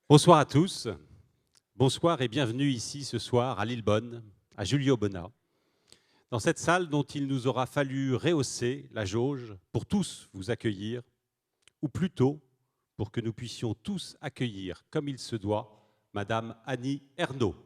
Bonsoir à tous, bonsoir et bienvenue ici ce soir à Lillebonne, à Julio Bonnat, dans cette salle dont il nous aura fallu rehausser la jauge pour tous vous accueillir, ou plutôt pour que nous puissions tous accueillir comme il se doit Madame Annie Ernaux.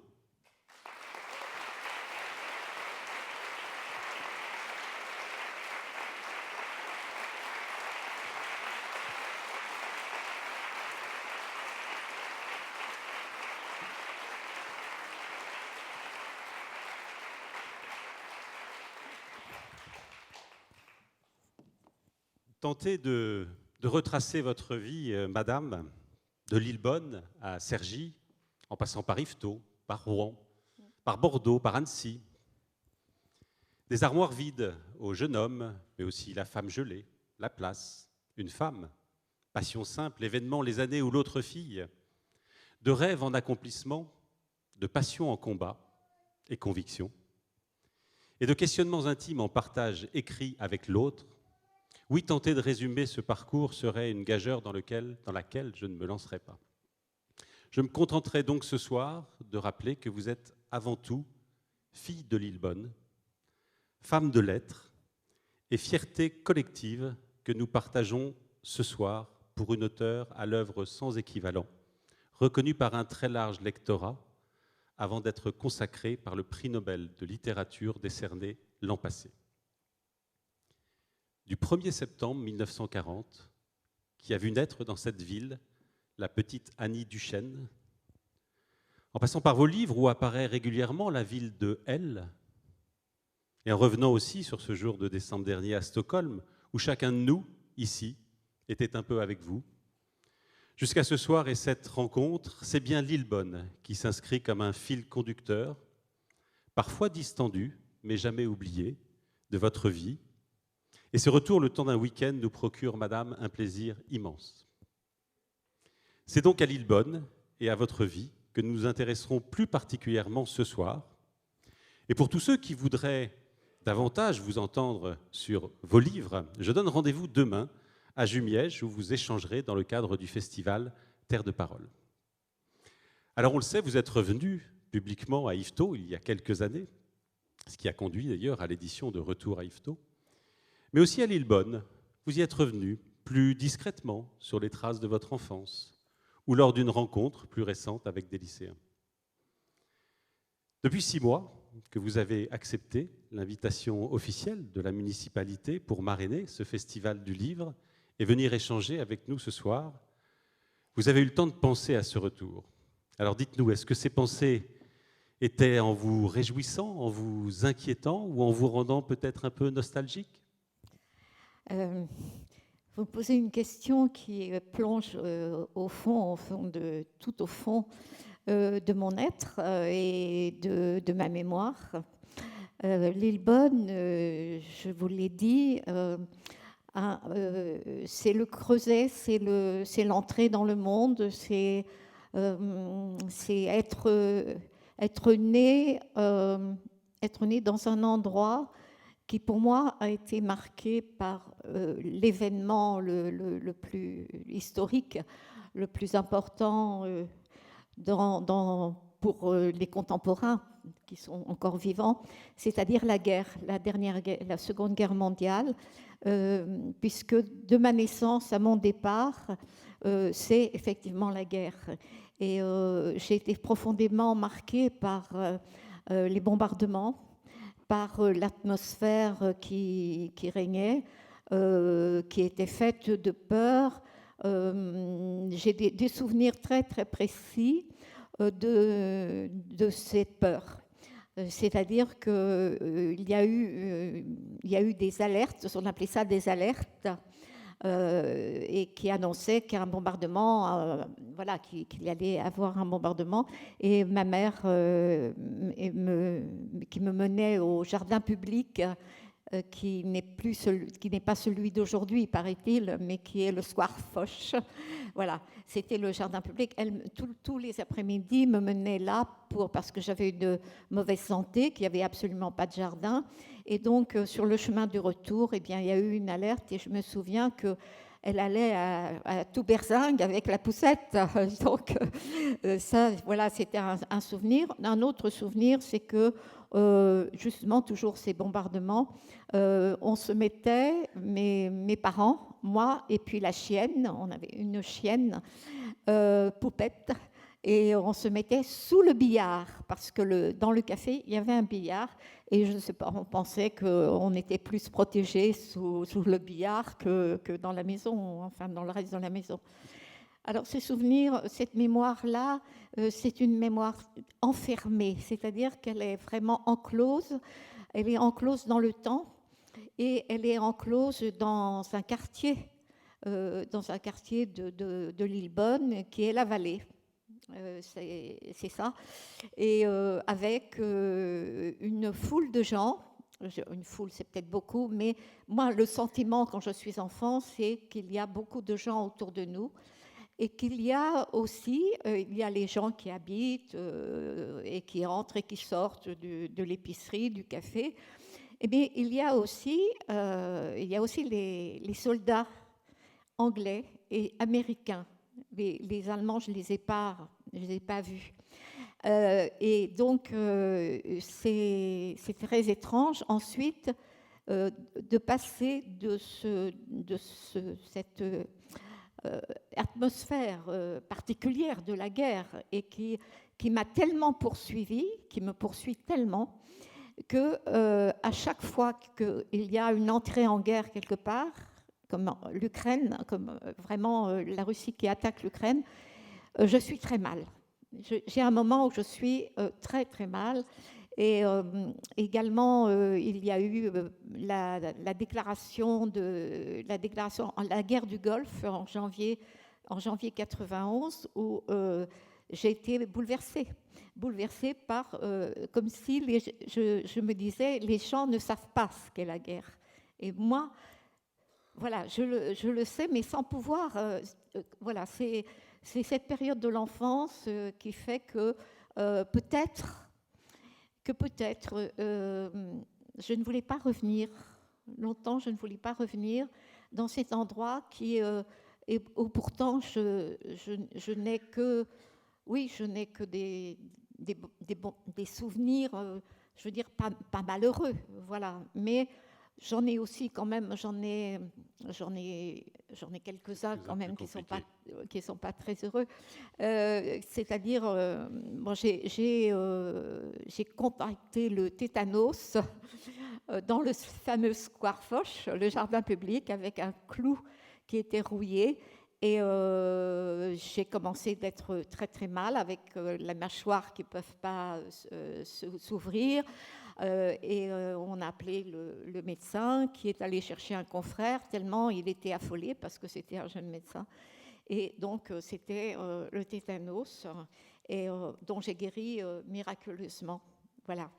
Tentez de retracer votre vie, Madame, de Lillebonne à Cergy, en passant par Yvetot, par Rouen, par Bordeaux, par Annecy. Des armoires vides au jeune homme, mais aussi la femme gelée, la place, une femme, passion simple, événement, les années ou l'autre fille, de rêve en accomplissement, de passion en combat et conviction, et de questionnements intimes en partage écrit avec l'autre. Oui, tenter de résumer ce parcours serait une gageure dans laquelle je ne me lancerai pas. Je me contenterai donc ce soir de rappeler que vous êtes avant tout fille de Lillebonne, femme de lettres et fierté collective que nous partageons ce soir pour une auteure à l'œuvre sans équivalent, reconnue par un très large lectorat avant d'être consacrée par le prix Nobel de littérature décerné l'an passé. Du 1er septembre 1940, qui a vu naître dans cette ville la petite Annie Duchesne, en passant par vos livres où apparaît régulièrement la ville de L, et en revenant aussi sur ce jour de décembre dernier à Stockholm, où chacun de nous, ici, était un peu avec vous. Jusqu'à ce soir et cette rencontre, c'est bien Lillebonne qui s'inscrit comme un fil conducteur, parfois distendu, mais jamais oublié, de votre vie. Et ce retour, le temps d'un week-end, nous procure, Madame, un plaisir immense. C'est donc à Lillebonne et à votre vie que nous nous intéresserons plus particulièrement ce soir. Et pour tous ceux qui voudraient davantage vous entendre sur vos livres, je donne rendez-vous demain à Jumièges, où vous échangerez dans le cadre du festival Terre de Parole. Alors on le sait, vous êtes revenu publiquement à Yvetot il y a quelques années, ce qui a conduit d'ailleurs à l'édition de Retour à Yvetot. Mais aussi à Lillebonne, vous y êtes revenu plus discrètement sur les traces de votre enfance ou lors d'une rencontre plus récente avec des lycéens. Depuis 6 mois que vous avez accepté l'invitation officielle de la municipalité pour marrainer ce festival du livre et venir échanger avec nous ce soir, vous avez eu le temps de penser à ce retour. Alors dites-nous, est-ce que ces pensées étaient en vous réjouissant, en vous inquiétant ou en vous rendant peut-être un peu nostalgique ? Vous me posez une question qui plonge tout au fond de mon être et de ma mémoire. Lillebonne, je vous l'ai dit, c'est le creuset, c'est l'entrée dans le monde, c'est être né dans un endroit qui pour moi a été marqué par l'événement le plus historique, le plus important pour les contemporains qui sont encore vivants, c'est-à-dire la guerre, la Seconde Guerre mondiale, puisque de ma naissance à mon départ, c'est effectivement la guerre. Et j'ai été profondément marquée par les bombardements, par l'atmosphère qui régnait, qui était faite de peur. J'ai des souvenirs très, très précis de cette peur. C'est-à-dire qu'il y a eu des alertes, on appelait ça des alertes, et qui annonçait qu'un bombardement, qu'il allait avoir un bombardement. Et ma mère, qui me menait au jardin public, qui n'est pas celui d'aujourd'hui, paraît-il, mais qui est le Square Foch. Voilà, c'était le jardin public. Tous les après-midi me menait là parce que j'avais une mauvaise santé, qu'il n'y avait absolument pas de jardin. Et donc, sur le chemin du retour, eh bien, il y a eu une alerte et je me souviens que elle allait à tout berzingue avec la poussette. Donc, ça, voilà, c'était un souvenir. Un autre souvenir, c'est que, justement, toujours ces bombardements, on se mettait, mes parents, moi, et puis la chienne, on avait une chienne, Poupette, et on se mettait sous le billard, parce que dans le café, il y avait un billard, et je ne sais pas, on pensait qu'on était plus protégé sous le billard que dans la maison, enfin dans le reste de la maison. Alors ces souvenirs, cette mémoire-là, c'est une mémoire enfermée, c'est-à-dire qu'elle est vraiment enclose, elle est enclose dans le temps, et elle est enclose dans un quartier de Lillebonne, qui est la Vallée. C'est ça. Et avec une foule de gens, une foule c'est peut-être beaucoup, mais moi le sentiment quand je suis enfant, c'est qu'il y a beaucoup de gens autour de nous et qu'il y a aussi, il y a les gens qui habitent et qui entrent et qui sortent de l'épicerie, du café. Eh bien, il y a aussi les soldats anglais et américains. Les Allemands, je ne les ai pas vus. Et donc, c'est très étrange ensuite de passer de cette atmosphère particulière de la guerre et qui m'a tellement poursuivie, qui me poursuit tellement, que à chaque fois qu'il y a une entrée en guerre quelque part, comme l'Ukraine, comme vraiment la Russie qui attaque l'Ukraine, je suis très mal. J'ai un moment où je suis très très mal. Et également, il y a eu la déclaration la guerre du Golfe en janvier 91, où j'ai été bouleversée par, comme si je me disais, les gens ne savent pas ce qu'est la guerre. Et moi, voilà, je le sais, mais sans pouvoir. Voilà, c'est cette période de l'enfance qui fait que peut-être je ne voulais pas revenir. Longtemps, je ne voulais pas revenir dans cet endroit où pourtant je n'ai que, oui, je n'ai que des souvenirs, je veux dire, pas malheureux, voilà. Mais j'en ai aussi quand même, j'en ai quelques-uns quand même qui sont pas très heureux. C'est-à-dire, bon, j'ai contacté le tétanos dans le fameux Square Foch, le jardin public, avec un clou qui était rouillé. Et j'ai commencé d'être très très mal avec la mâchoire qui ne peuvent pas s'ouvrir. Et on a appelé le médecin qui est allé chercher un confrère tellement il était affolé parce que c'était un jeune médecin. Et donc c'était le tétanos et dont j'ai guéri miraculeusement. Voilà.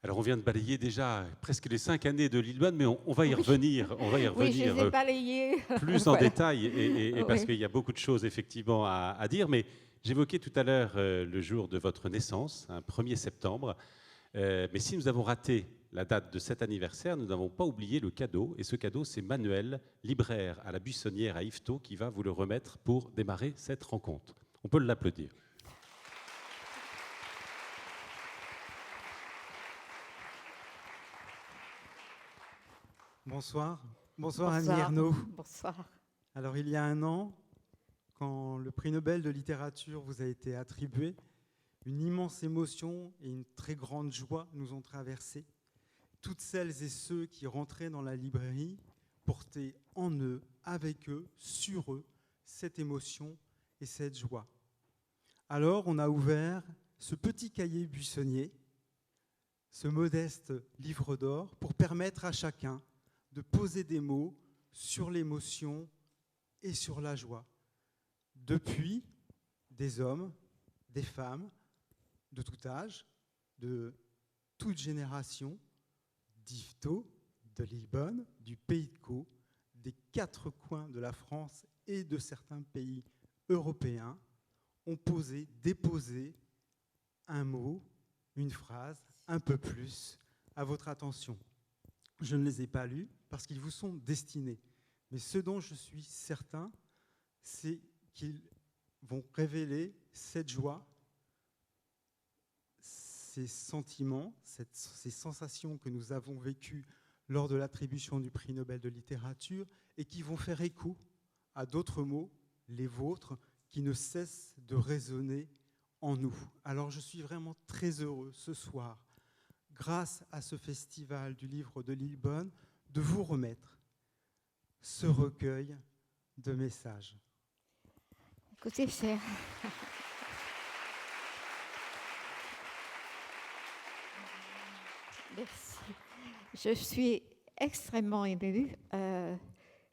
Alors, on vient de balayer déjà presque les 5 années de Lillebonne, mais on va y revenir. On va y revenir oui, je les ai balayées. plus en détail, et parce qu'il y a beaucoup de choses effectivement à dire. Mais j'évoquais tout à l'heure le jour de votre naissance, 1er septembre. Mais si nous avons raté la date de cet anniversaire, nous n'avons pas oublié le cadeau. Et ce cadeau, c'est Manuel, libraire à la Buissonnière à Yvetot, qui va vous le remettre pour démarrer cette rencontre. On peut l'applaudir. Bonsoir. Bonsoir Annie Ernaux. Bonsoir. Alors il y a un an, quand le prix Nobel de littérature vous a été attribué, une immense émotion et une très grande joie nous ont traversés. Toutes celles et ceux qui rentraient dans la librairie portaient en eux, avec eux, sur eux, cette émotion et cette joie. Alors on a ouvert ce petit cahier buissonnier, ce modeste livre d'or, pour permettre à chacun de poser des mots sur l'émotion et sur la joie. Depuis, des hommes, des femmes, de tout âge, de toute génération, d'Yvetot, de Lillebonne, du Pays de Caux, des 4 coins de la France et de certains pays européens, ont déposé un mot, une phrase, un peu plus à votre attention. Je ne les ai pas lus parce qu'ils vous sont destinés. Mais ce dont je suis certain, c'est qu'ils vont révéler cette joie, ces sentiments, ces sensations que nous avons vécues lors de l'attribution du prix Nobel de littérature et qui vont faire écho à d'autres mots, les vôtres, qui ne cessent de résonner en nous. Alors je suis vraiment très heureux ce soir, grâce à ce festival du livre de Lillebonne, de vous remettre ce recueil de messages. Écoutez, cher. Merci. Je suis extrêmement émue.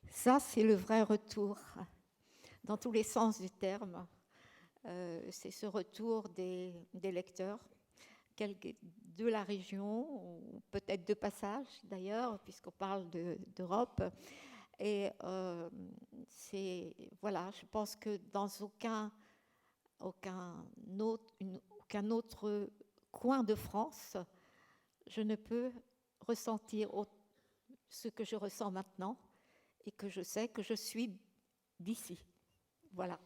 Ça, c'est le vrai retour, dans tous les sens du terme. C'est ce retour des lecteurs de la région, ou peut-être de passage d'ailleurs, puisqu'on parle d'Europe. Et voilà, je pense que dans aucun autre coin de France, je ne peux ressentir ce que je ressens maintenant et que je sais que je suis d'ici. Voilà.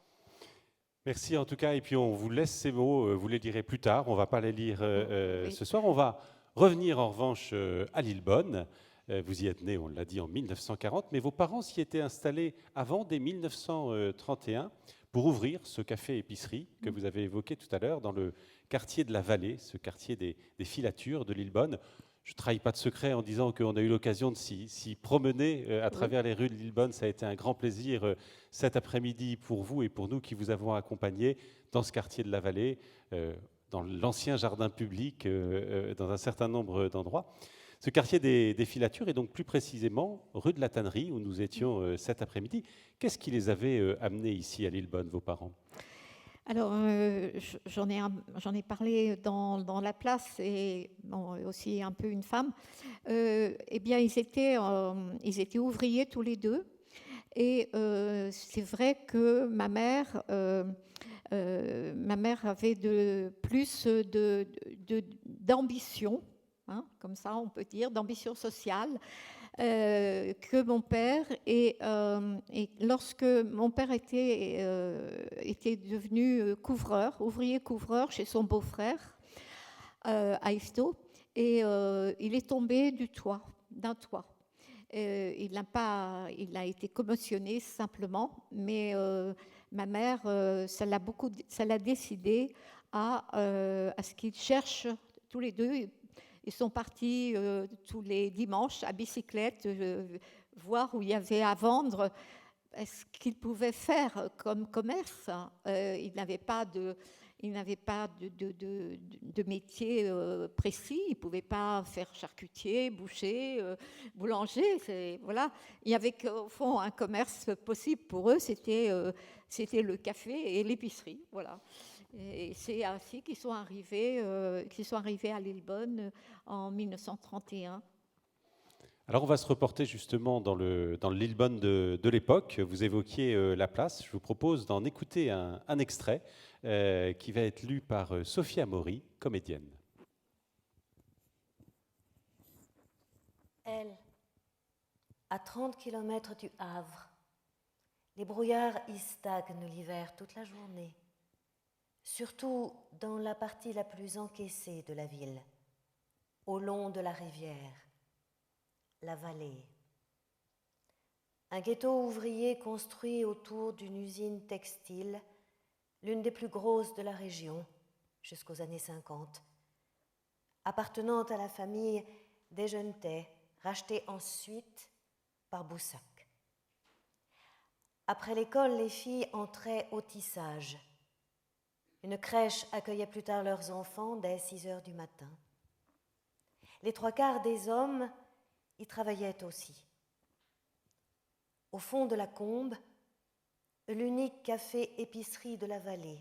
Merci en tout cas, et puis on vous laisse ces mots, vous les lirez plus tard, on ne va pas les lire Oui. ce soir. On va revenir en revanche à Lillebonne. Vous y êtes né, on l'a dit, en 1940, mais vos parents s'y étaient installés avant, dès 1931, pour ouvrir ce café-épicerie que vous avez évoqué tout à l'heure dans le quartier de la Vallée, ce quartier des filatures de Lillebonne. Je ne trahis pas de secret en disant qu'on a eu l'occasion de s'y promener à travers les rues de Lillebonne. Ça a été un grand plaisir cet après-midi pour vous et pour nous qui vous avons accompagnés dans ce quartier de la Vallée, dans l'ancien jardin public, dans un certain nombre d'endroits. Ce quartier des filatures est donc plus précisément rue de la Tannerie, où nous étions cet après-midi. Qu'est-ce qui les avait amenés ici à Lillebonne, vos parents ? Alors, j'en ai parlé dans la place et bon, aussi un peu une femme. Eh bien, ils étaient ouvriers tous les deux. Et c'est vrai que ma mère avait plus d'ambition, hein, comme ça on peut dire, d'ambition sociale. Que mon père. Et lorsque mon père était devenu ouvrier couvreur chez son beau-frère à Ifto, et il est tombé d'un toit. Il a été commotionné simplement, mais ma mère, ça l'a décidé à ce qu'ils cherchent tous les deux. Ils sont partis tous les dimanches à bicyclette, voir où il y avait à vendre, ce qu'ils pouvaient faire comme commerce. Ils n'avaient pas de métier précis. Ils ne pouvaient pas faire charcutier, boucher, boulanger. Voilà. Il y avait au fond un commerce possible pour eux, c'était le café et l'épicerie. Voilà. Et c'est ainsi qu'ils sont arrivés à Lillebonne en 1931. Alors on va se reporter justement dans le Lillebonne de l'époque. Vous évoquiez la place. Je vous propose d'en écouter un extrait qui va être lu par Sophie Amory, comédienne. Elle, à 30 km du Havre, les brouillards y stagnent l'hiver toute la journée. Surtout dans la partie la plus encaissée de la ville, au long de la rivière, la vallée. Un ghetto ouvrier construit autour d'une usine textile, l'une des plus grosses de la région, jusqu'aux années 50, appartenant à la famille Desgentais, rachetée ensuite par Boussac. Après l'école, les filles entraient au tissage. Une crèche accueillait plus tard leurs enfants dès 6 heures du matin. Les 3/4 des hommes y travaillaient aussi. Au fond de la Combe, l'unique café-épicerie de la vallée.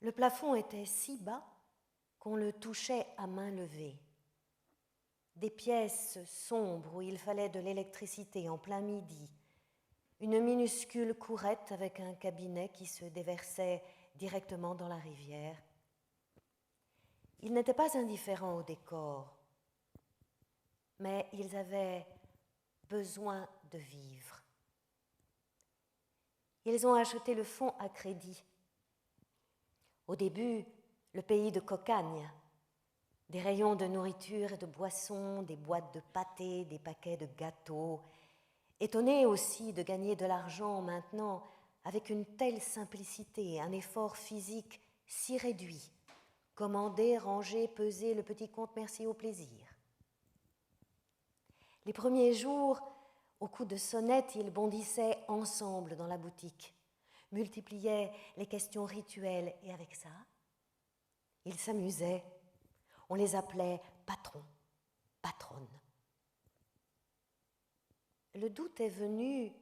Le plafond était si bas qu'on le touchait à main levée. Des pièces sombres où il fallait de l'électricité en plein midi. Une minuscule courette avec un cabinet qui se déversait directement dans la rivière. Ils n'étaient pas indifférents au décor, mais ils avaient besoin de vivre. Ils ont acheté le fonds à crédit. Au début, le pays de cocagne, des rayons de nourriture et de boissons, des boîtes de pâté, des paquets de gâteaux, étonnés aussi de gagner de l'argent maintenant avec une telle simplicité, un effort physique si réduit. Commander, ranger, peser, le petit compte merci au plaisir. Les premiers jours, au coup de sonnette, ils bondissaient ensemble dans la boutique, multipliaient les questions rituelles et avec ça, ils s'amusaient. On les appelait patron, patronne. Le doute est venu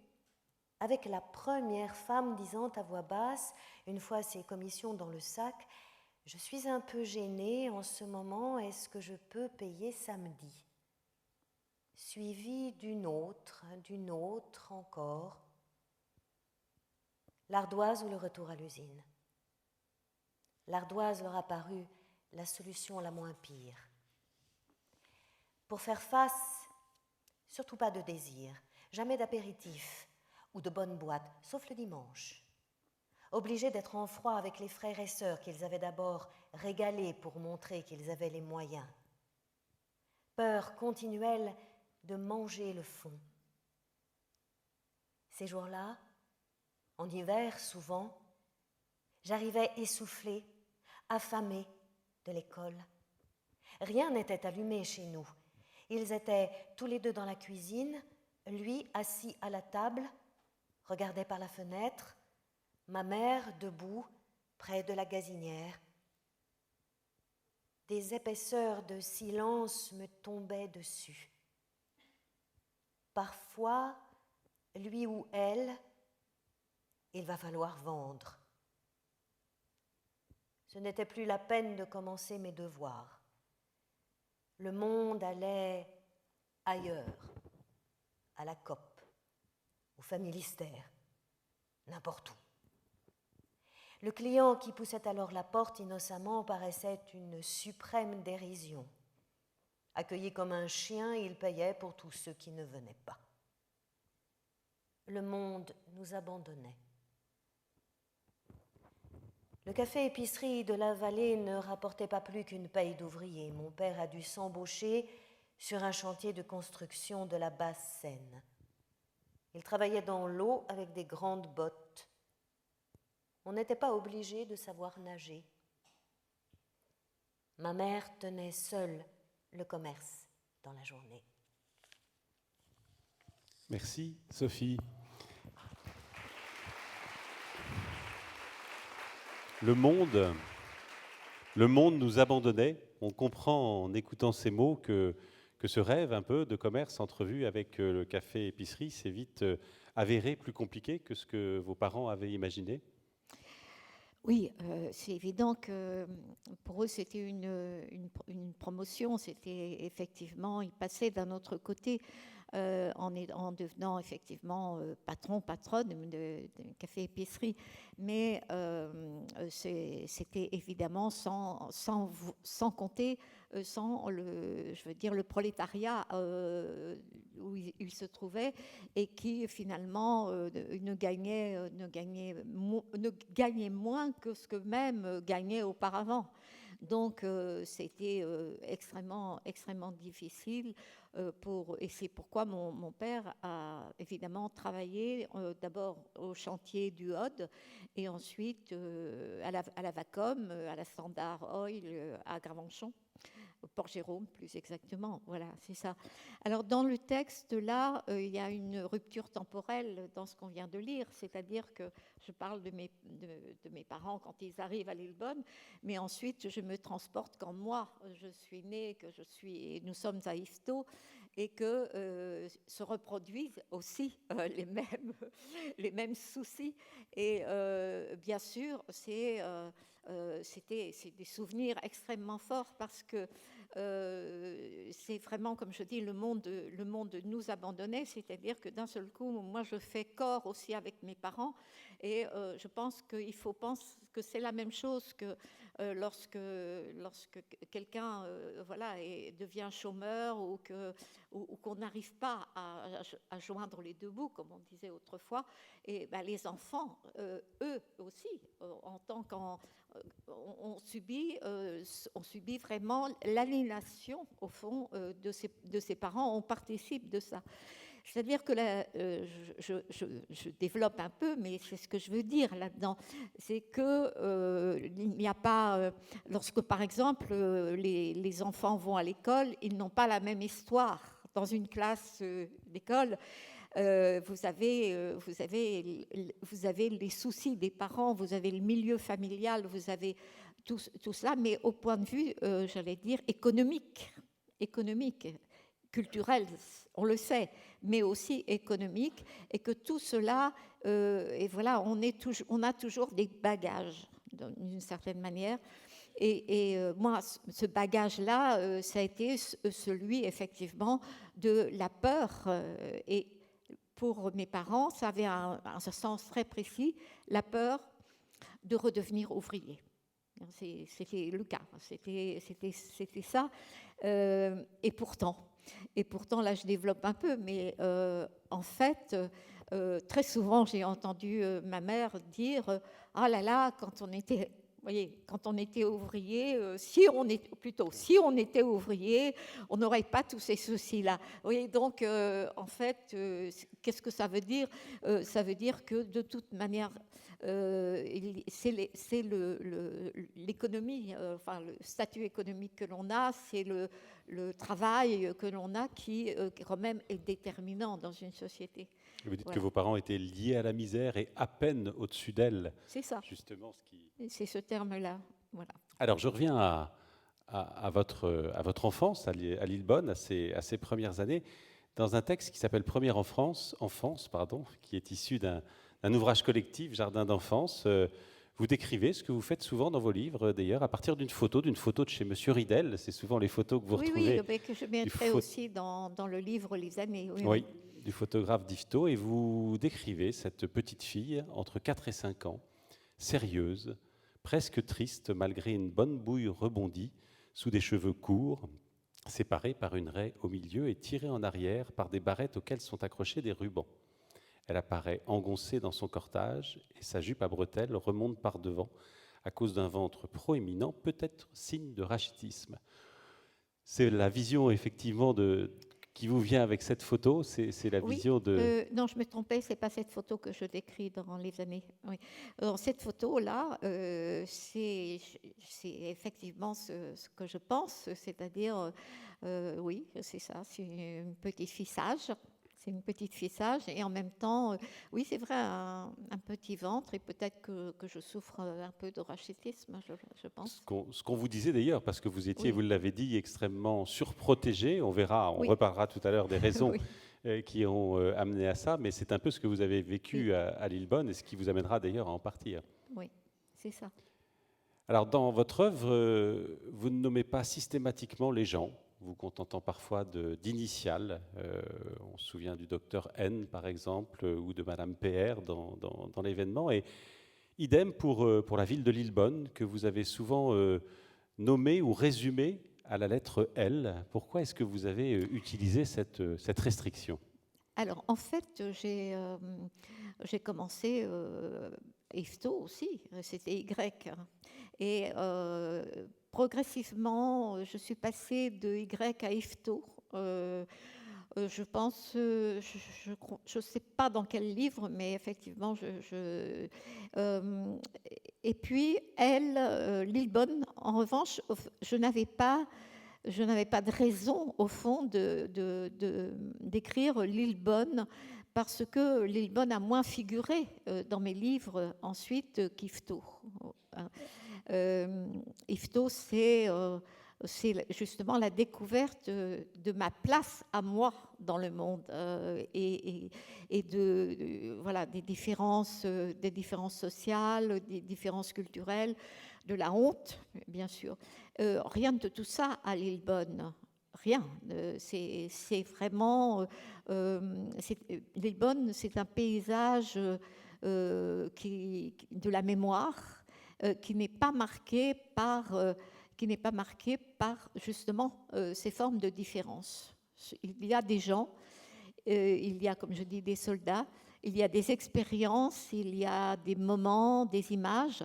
avec la première femme disant à voix basse, une fois ses commissions dans le sac, « Je suis un peu gênée en ce moment, est-ce que je peux payer samedi ?» Suivie d'une autre encore. L'ardoise ou le retour à l'usine. L'ardoise leur a paru la solution la moins pire. Pour faire face, surtout pas de désir, jamais d'apéritif ou de bonne boîte, sauf le dimanche. Obligés d'être en froid avec les frères et sœurs qu'ils avaient d'abord régalés pour montrer qu'ils avaient les moyens. Peur continuelle de manger le fond. Ces jours-là, en hiver souvent, j'arrivais essoufflée, affamée de l'école. Rien n'était allumé chez nous. Ils étaient tous les deux dans la cuisine, lui assis à la table, regardait par la fenêtre, ma mère debout près de la gazinière. Des épaisseurs de silence me tombaient dessus. Parfois, lui ou elle, il va falloir vendre. Ce n'était plus la peine de commencer mes devoirs. Le monde allait ailleurs, à la COP, au Familistère, n'importe où. Le client qui poussait alors la porte innocemment paraissait une suprême dérision. Accueilli comme un chien, il payait pour tous ceux qui ne venaient pas. Le monde nous abandonnait. Le café-épicerie de la vallée ne rapportait pas plus qu'une paye d'ouvrier. Mon père a dû s'embaucher sur un chantier de construction de la Basse-Seine. Il travaillait dans l'eau avec des grandes bottes. On n'était pas obligé de savoir nager. Ma mère tenait seule le commerce dans la journée. Merci, Sophie. Le monde nous abandonnait. On comprend en écoutant ces mots que ce rêve un peu de commerce entrevu avec le café-épicerie s'est vite avéré plus compliqué que ce que vos parents avaient imaginé. Oui, c'est évident que pour eux, c'était une promotion. C'était effectivement, ils passaient d'un autre côté en devenant effectivement patronne de café-épicerie. Mais c'était évidemment sans compter, le prolétariat où il se trouvait et qui finalement ne gagnait moins que ce que même gagnait auparavant. Donc c'était extrêmement difficile et c'est pourquoi mon père a évidemment travaillé d'abord au chantier du Hod et ensuite à la Vacom, à la Standard Oil à Gravenchon. Au Port-Jérôme, plus exactement. Voilà, c'est ça. Alors, dans le texte, là, il y a une rupture temporelle dans ce qu'on vient de lire, c'est-à-dire que je parle de mes parents quand ils arrivent à Lillebonne, mais ensuite, je me transporte quand moi, je suis née, nous sommes à Yvetot, et que se reproduisent aussi les mêmes soucis. Et bien sûr, c'est des souvenirs extrêmement forts parce que c'est vraiment, comme je dis, le monde nous abandonnait, c'est-à-dire que d'un seul coup, moi, je fais corps aussi avec mes parents et je pense qu'il faut penser que c'est la même chose que lorsque quelqu'un devient chômeur ou ou qu'on n'arrive pas à joindre les deux bouts, comme on disait autrefois, et ben, les enfants, eux aussi, en tant on subit vraiment l'aliénation, au fond, de ses parents, on participe de ça. C'est-à-dire que là, je développe un peu, mais c'est ce que je veux dire là-dedans. C'est qu'il n'y a pas... lorsque, par exemple, les enfants vont à l'école, ils n'ont pas la même histoire. Dans une classe d'école, vous avez les soucis des parents, vous avez le milieu familial, vous avez tout cela, mais au point de vue, j'allais dire, économique, culturel, on le sait, mais aussi économique, et que tout cela, et voilà, on a toujours des bagages, d'une certaine manière. Et moi, ce bagage-là, ça a été celui, effectivement, de la peur. Et pour mes parents, ça avait un sens très précis, la peur de redevenir ouvrier. C'était le cas, c'était ça. Et pourtant, là, je développe un peu, mais en fait, très souvent, j'ai entendu ma mère dire « Ah là là, quand on était ouvrier, si on était ouvrier, on n'aurait pas tous ces soucis-là. » Donc, en fait, qu'est-ce que ça veut dire ? Ça veut dire que, de toute manière, c'est l'économie, enfin, le statut économique que l'on a, c'est le travail que l'on a qui, quand même, est déterminant dans une société. Vous dites que vos parents étaient liés à la misère et à peine au-dessus d'elle. C'est ça. Justement, c'est ce terme-là. Voilà. Alors, je reviens à votre enfance à Lillebonne, à ses premières années, dans un texte qui s'appelle Première enfance, qui est issu d'un ouvrage collectif, Jardin d'enfance. Vous décrivez ce que vous faites souvent dans vos livres, d'ailleurs, à partir d'une photo de chez Monsieur Ridel. C'est souvent les photos que vous retrouvez. Oui, que je mettrai aussi dans le livre Les années. Oui, du photographe d'Yvetot. Et vous décrivez cette petite fille, entre 4 et 5 ans, sérieuse, presque triste, malgré une bonne bouille rebondie, sous des cheveux courts, séparés par une raie au milieu et tirés en arrière par des barrettes auxquelles sont accrochés des rubans. Elle apparaît engoncée dans son cortège et sa jupe à bretelles remonte par devant à cause d'un ventre proéminent, peut-être signe de rachitisme. C'est la vision effectivement qui vous vient avec cette photo, c'est la vision de... non, je me trompais, c'est pas cette photo que je décris dans Les années. Oui. Dans cette photo-là, c'est effectivement ce que je pense, c'est-à-dire, oui, c'est ça, c'est une petite fille sage. C'est une petite fille sage et en même temps, oui, c'est vrai, un petit ventre et peut-être que je souffre un peu de rachitisme, je pense. Ce qu'on vous disait d'ailleurs, parce que vous étiez, vous l'avez dit, extrêmement surprotégée. On reparlera tout à l'heure des raisons qui ont amené à ça, mais c'est un peu ce que vous avez vécu à Lillebonne et ce qui vous amènera d'ailleurs à en partir. Oui, c'est ça. Alors, dans votre œuvre, vous ne nommez pas systématiquement les gens. Vous contentant parfois d'initiales. On se souvient du docteur N, par exemple, ou de Madame PR dans l'événement. Et idem pour la ville de Lillebonne, que vous avez souvent nommée ou résumée à la lettre L. Pourquoi est-ce que vous avez utilisé cette restriction ? Alors, en fait, j'ai commencé Yvetot aussi, c'était Y. Et progressivement, je suis passée de Y à Yvetot. Je pense, je ne sais pas dans quel livre, mais effectivement, et puis, Lillebonne, en revanche, je n'avais pas de raison, au fond, d'écrire Lillebonne, parce que Lillebonne a moins figuré dans mes livres ensuite qu'Yvetot. Yvetot, c'est justement la découverte de ma place à moi dans le monde et voilà, des différences sociales, des différences culturelles, de la honte, bien sûr. Rien de tout ça à Lillebonne. Rien. C'est vraiment... Lillebonne, c'est un paysage de la mémoire qui n'est pas marqué par justement ces formes de différence. Il y a des gens, il y a, comme je dis, des soldats, il y a des expériences, il y a des moments, des images,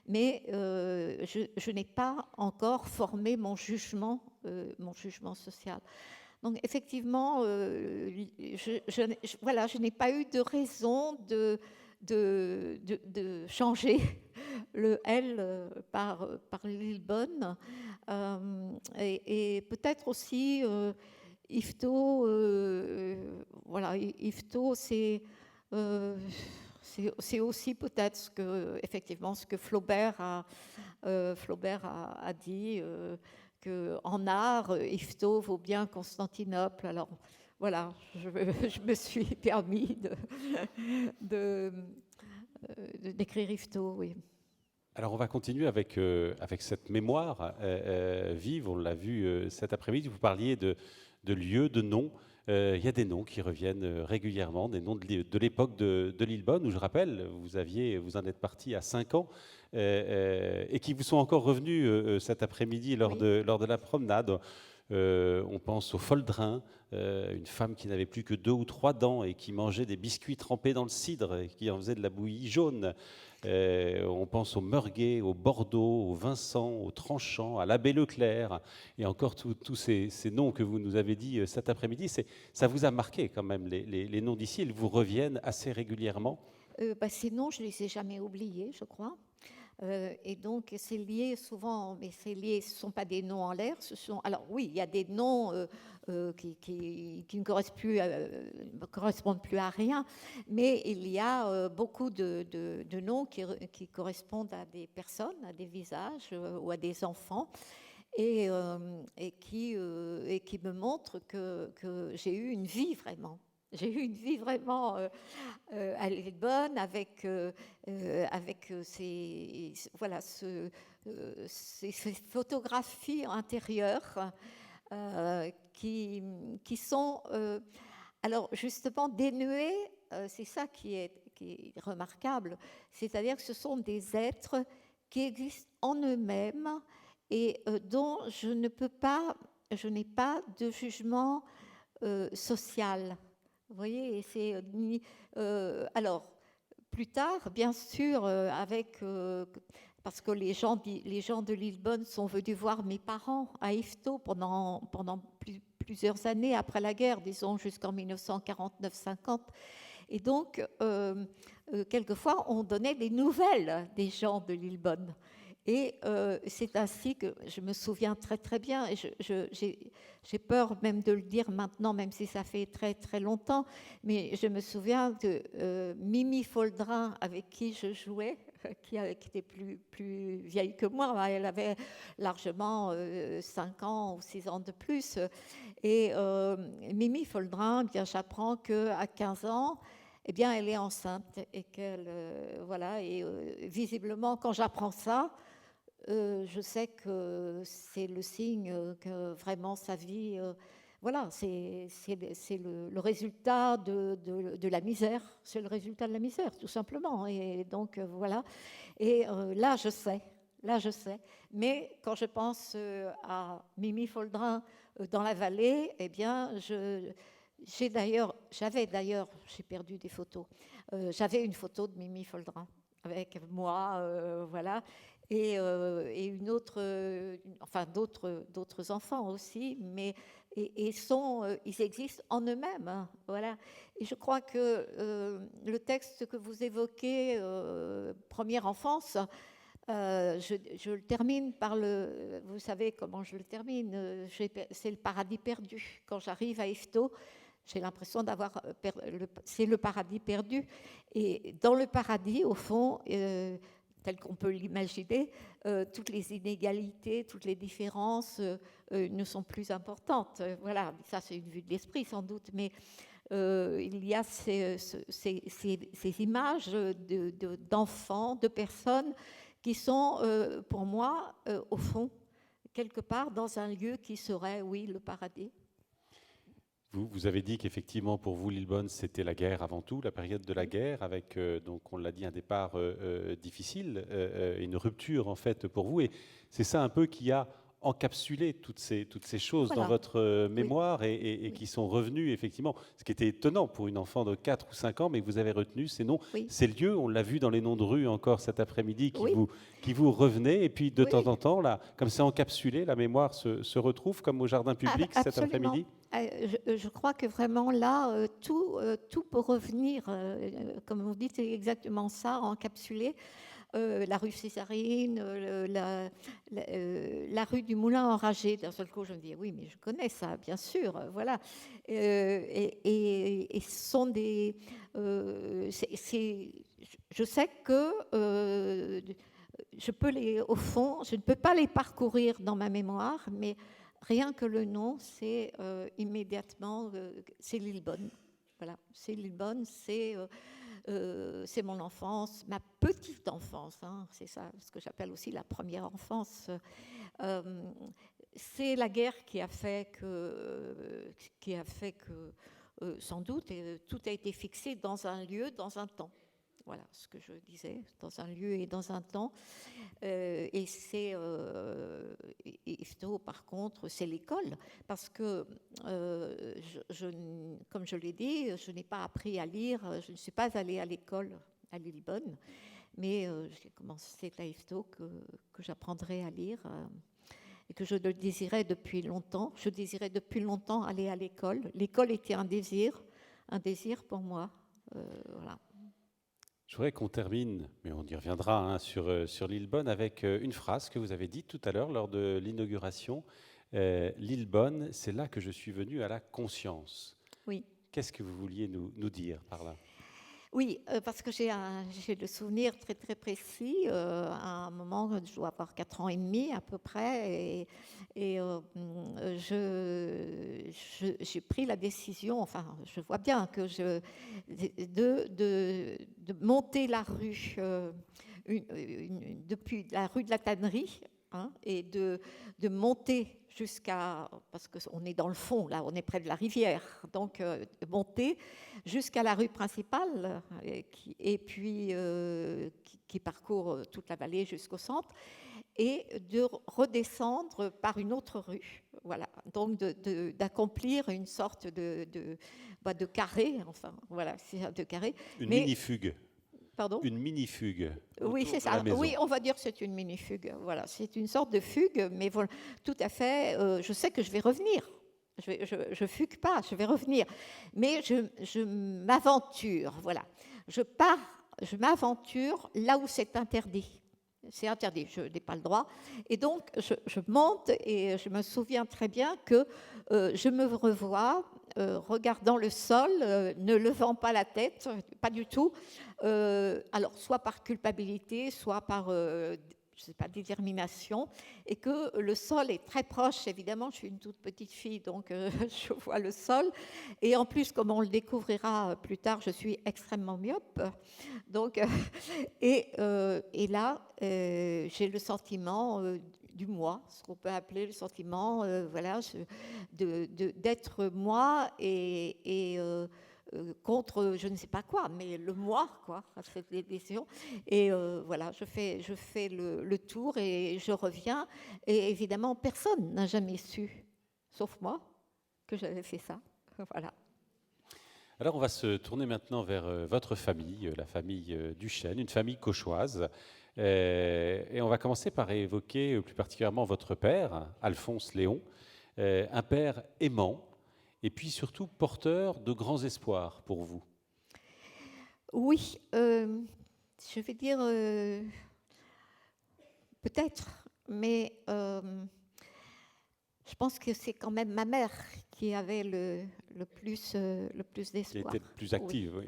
mais je n'ai pas encore formé mon jugement social. Donc effectivement, voilà, je n'ai pas eu de raison de changer le L par Lillebonne. Et peut-être aussi Yvetot, voilà, Yvetot, c'est aussi peut-être effectivement ce que Flaubert a dit, qu'en art, Yvetot vaut bien Constantinople. Alors voilà, je me suis permis d'écrire Yvetot, oui. Alors on va continuer avec cette mémoire vive, on l'a vu cet après-midi, vous parliez de lieux, de noms. Il y a des noms qui reviennent régulièrement, des noms de l'époque de Lillebonne, où je rappelle, vous en êtes parti à 5 ans, et qui vous sont encore revenus cet après-midi lors de la promenade. On pense au Foldrin, une femme qui n'avait plus que 2 ou 3 dents et qui mangeait des biscuits trempés dans le cidre et qui en faisait de la bouillie jaune. On pense au Meurguet, au Bordeaux, au Vincent, au Tranchant, à l'abbé Leclerc, et encore tous ces noms que vous nous avez dit cet après-midi. Ça vous a marqué quand même, les noms d'ici, ils vous reviennent assez régulièrement? Ces noms, je ne les ai jamais oubliés, je crois. Et donc, c'est lié souvent, mais ce ne sont pas des noms en l'air. Alors oui, il y a des noms qui ne correspondent plus à rien, mais il y a beaucoup de noms qui correspondent à des personnes, à des visages ou à des enfants, et qui me montrent que j'ai eu une vie vraiment. J'ai eu une vie vraiment à Lillebonne avec ces photographies intérieures qui sont alors justement dénuées. C'est ça qui est remarquable, c'est-à-dire que ce sont des êtres qui existent en eux-mêmes et dont je n'ai pas de jugement social. Vous voyez, alors, plus tard, bien sûr, parce que les gens de Lillebonne sont venus voir mes parents à Yvetot pendant plusieurs années après la guerre, disons jusqu'en 1949-50. Et donc, quelquefois, on donnait des nouvelles des gens de Lillebonne. Et c'est ainsi que je me souviens très très bien, et j'ai peur même de le dire maintenant, même si ça fait très très longtemps, mais je me souviens de Mimi Foldrin, avec qui je jouais, qui était plus vieille que moi, elle avait largement 5 ans ou 6 ans de plus. Et Mimi Foldrin, bien, j'apprends qu'à 15 ans, eh bien, elle est enceinte et qu'elle, voilà, et visiblement, quand j'apprends ça, je sais que c'est le signe que vraiment sa vie, voilà, c'est le résultat de la misère, c'est le résultat de la misère, tout simplement. Et donc, voilà. Et là, je sais. Mais quand je pense à Mimi Foldrin dans la vallée, eh bien, j'ai perdu des photos. J'avais une photo de Mimi Foldrin avec moi, voilà. Et une autre, enfin d'autres enfants aussi, mais ils existent en eux-mêmes, hein, voilà. Et je crois que le texte que vous évoquez, Première enfance, je le termine par vous savez comment je le termine, c'est le paradis perdu. Quand j'arrive à Yvetot, j'ai l'impression c'est le paradis perdu. Et dans le paradis, au fond, tel qu'on peut l'imaginer, toutes les inégalités, toutes les différences ne sont plus importantes. Voilà, ça c'est une vue de l'esprit sans doute, mais il y a ces images d'enfants, de personnes qui sont, pour moi, au fond, quelque part dans un lieu qui serait, oui, le paradis. Vous avez dit qu'effectivement, pour vous, Lillebonne, c'était la guerre avant tout, la période de la guerre, avec, donc, on l'a dit, un départ difficile, une rupture, en fait, pour vous. Et c'est ça un peu qui a encapsulé toutes ces choses Voilà. dans votre mémoire et Oui. qui sont revenues, effectivement. Ce qui était étonnant pour une enfant de 4 ou 5 ans, mais que vous avez retenu ces noms, Oui. ces lieux. On l'a vu dans les noms de rue encore cet après-midi Oui. qui vous revenaient. Et puis, de Oui. temps en temps, là, comme c'est encapsulé, la mémoire se retrouve, comme au jardin public cet Absolument. après-midi. Je crois que vraiment là, tout peut revenir. Comme vous dites, c'est exactement ça, encapsulé. La rue Césarine, la rue du Moulin Enragé. D'un seul coup, je me dis, oui, mais je connais ça, bien sûr. Voilà. Et ce sont des... je sais que je peux au fond, je ne peux pas les parcourir dans ma mémoire, mais rien que le nom, c'est immédiatement, c'est Lillebonne. Voilà, c'est Lillebonne, c'est mon enfance, ma petite enfance, hein, c'est ça, ce que j'appelle aussi la première enfance. C'est la guerre qui a fait que sans doute, tout a été fixé dans un lieu, dans un temps. Voilà ce que je disais, dans un lieu et dans un temps. Et c'est Yvetot, par contre, c'est l'école, parce que, comme je l'ai dit, je n'ai pas appris à lire, je ne suis pas allée à l'école à Lillebonne, mais j'ai commencé à Yvetot que j'apprendrai à lire et que je le désirais depuis longtemps. Je désirais depuis longtemps aller à l'école. L'école était un désir pour moi. Voilà. Je voudrais qu'on termine, mais on y reviendra, hein, sur Lillebonne, avec une phrase que vous avez dite tout à l'heure lors de l'inauguration. Lillebonne, c'est là que je suis venu à la conscience. Oui. Qu'est-ce que vous vouliez nous dire par là? Oui, parce que j'ai le souvenir très très précis. À un moment, je dois avoir 4 ans et demi à peu près, et j'ai pris la décision. Enfin, je vois bien que de monter la rue depuis la rue de la Tannerie, hein, et de monter jusqu'à, parce qu'on est dans le fond, là, on est près de la rivière, donc monter jusqu'à la rue principale, et puis qui parcourt toute la vallée jusqu'au centre, et de redescendre par une autre rue. Voilà, donc d'accomplir une sorte de carré, enfin, voilà, c'est de carré. Une mini-fugue. Pardon ? Une mini-fugue. Oui, c'est ça. Oui, on va dire que c'est une mini-fugue. Voilà, c'est une sorte de fugue, mais voilà, tout à fait. Je sais que je vais revenir. Je fugue pas, je vais revenir. Mais je m'aventure, voilà. Je m'aventure là où c'est interdit. C'est interdit, je n'ai pas le droit. Et donc, je monte et je me souviens très bien que je me revois regardant le sol, ne levant pas la tête, pas du tout. Alors, soit par culpabilité, soit par, je sais pas, détermination, et que le sol est très proche, évidemment, je suis une toute petite fille, donc je vois le sol, et en plus, comme on le découvrira plus tard, je suis extrêmement myope, donc, et là, j'ai le sentiment du moi, ce qu'on peut appeler le sentiment, voilà, d'être moi et contre je ne sais pas quoi, mais le moi, quoi, cette décision. Et voilà, je fais le tour et je reviens. Et évidemment, personne n'a jamais su, sauf moi, que j'avais fait ça. Voilà. Alors, on va se tourner maintenant vers votre famille, la famille Duchesne, une famille cauchoise. Et on va commencer par évoquer plus particulièrement votre père, Alphonse Léon, un père aimant, et puis surtout porteur de grands espoirs pour vous. Oui, je vais dire peut-être, mais je pense que c'est quand même ma mère qui avait le plus d'espoir. Qui était plus active, oui.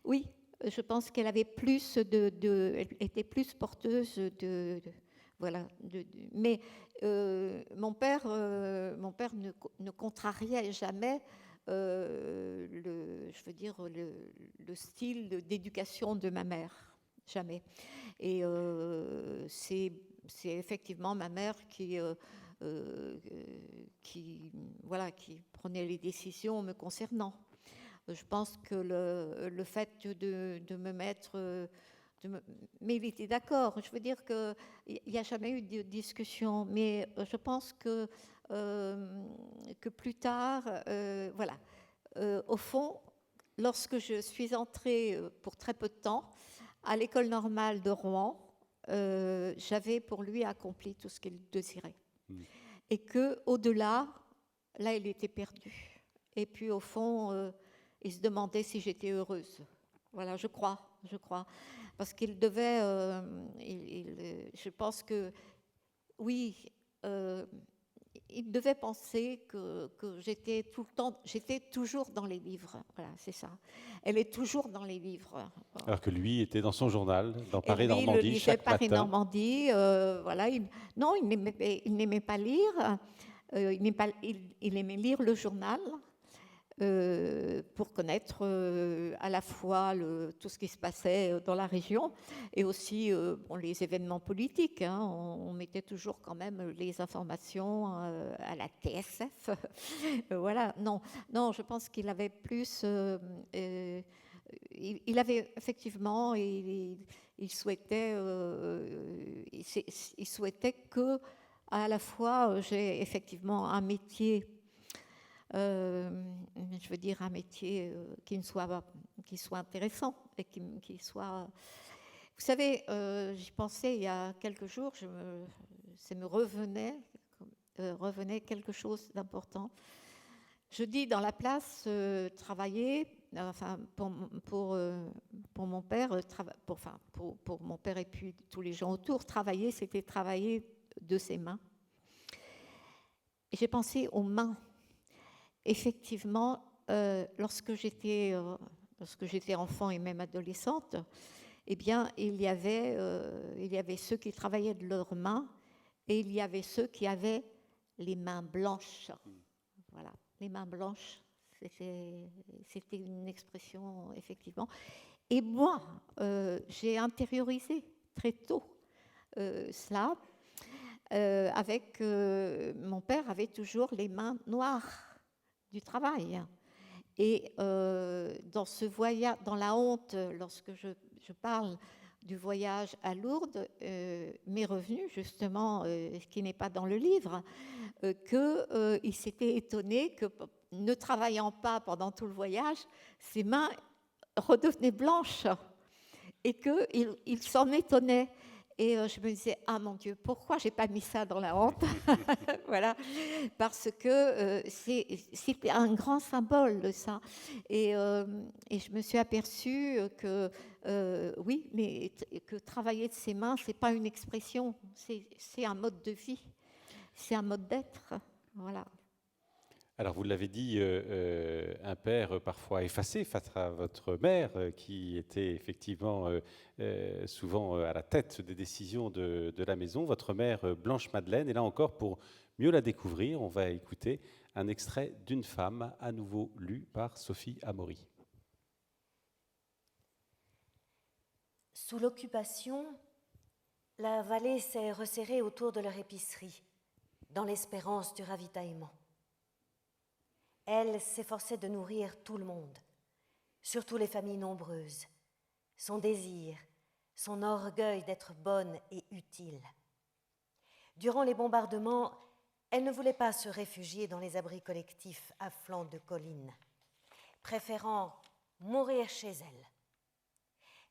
Oui, je pense qu'elle avait plus elle était plus porteuse voilà. Mais mon père ne contrariait jamais je veux dire le style d'éducation de ma mère, jamais. Et c'est effectivement ma mère qui prenait les décisions me concernant. Je pense que le fait de me mettre Mais il était d'accord. Je veux dire qu'il n'y a jamais eu de discussion. Mais je pense que plus tard, voilà. Au fond, lorsque je suis entrée pour très peu de temps à l'école normale de Rouen, j'avais pour lui accompli tout ce qu'il désirait. Et qu'au-delà, là, il était perdu. Et puis, au fond, il se demandait si j'étais heureuse. Voilà, je crois. Parce qu'il devait, je pense que, oui, il devait penser que j'étais tout le temps, j'étais toujours dans les livres. Voilà, c'est ça. Elle est toujours dans les livres. Alors que lui était dans son journal, dans Et lui, Paris-Normandie, il lisait chaque matin. Paris-Normandie, voilà. Non, il n'aimait pas lire. Il aimait lire le journal pour connaître à la fois tout ce qui se passait dans la région et aussi les événements politiques. Hein. On mettait toujours quand même les informations à la TSF. Voilà. Non, je pense qu'il avait plus... il avait effectivement... Il souhaitait que à la fois j'ai effectivement un métier, je veux dire un métier qui soit intéressant et qui soit... Vous savez, j'y pensais il y a quelques jours, ça me revenait quelque chose d'important. Je dis dans la place, travailler, enfin pour mon père, pour mon père et puis tous les gens autour, travailler, c'était travailler de ses mains. Et j'ai pensé aux mains. Effectivement, lorsque j'étais enfant et même adolescente, eh bien, il y avait ceux qui travaillaient de leurs mains et il y avait ceux qui avaient les mains blanches. Voilà, les mains blanches, c'était une expression, effectivement. Et moi, j'ai intériorisé très tôt cela. Mon père avait toujours les mains noires du travail. Et dans ce voyage, dans la honte, lorsque je parle du voyage à Lourdes, m'est revenu justement, ce qui n'est pas dans le livre, qu'il s'était étonné que, ne travaillant pas pendant tout le voyage, ses mains redevenaient blanches et qu'il s'en étonnait. Et je me disais, ah mon Dieu, pourquoi j'ai pas mis ça dans la honte? Voilà, parce que c'était un grand symbole de ça. Et je me suis aperçue que, oui, mais que travailler de ses mains, c'est pas une expression, c'est un mode de vie, c'est un mode d'être. Voilà. Alors, vous l'avez dit, un père parfois effacé face à votre mère, qui était effectivement souvent à la tête des décisions de la maison, votre mère Blanche-Madeleine. Et là encore, pour mieux la découvrir, on va écouter un extrait d'Une femme, à nouveau lu par Sophie Amaury. Sous l'occupation, la vallée s'est resserrée autour de leur épicerie, dans l'espérance du ravitaillement. Elle s'efforçait de nourrir tout le monde, surtout les familles nombreuses, son désir, son orgueil d'être bonne et utile. Durant les bombardements, elle ne voulait pas se réfugier dans les abris collectifs à flanc de collines, préférant mourir chez elle.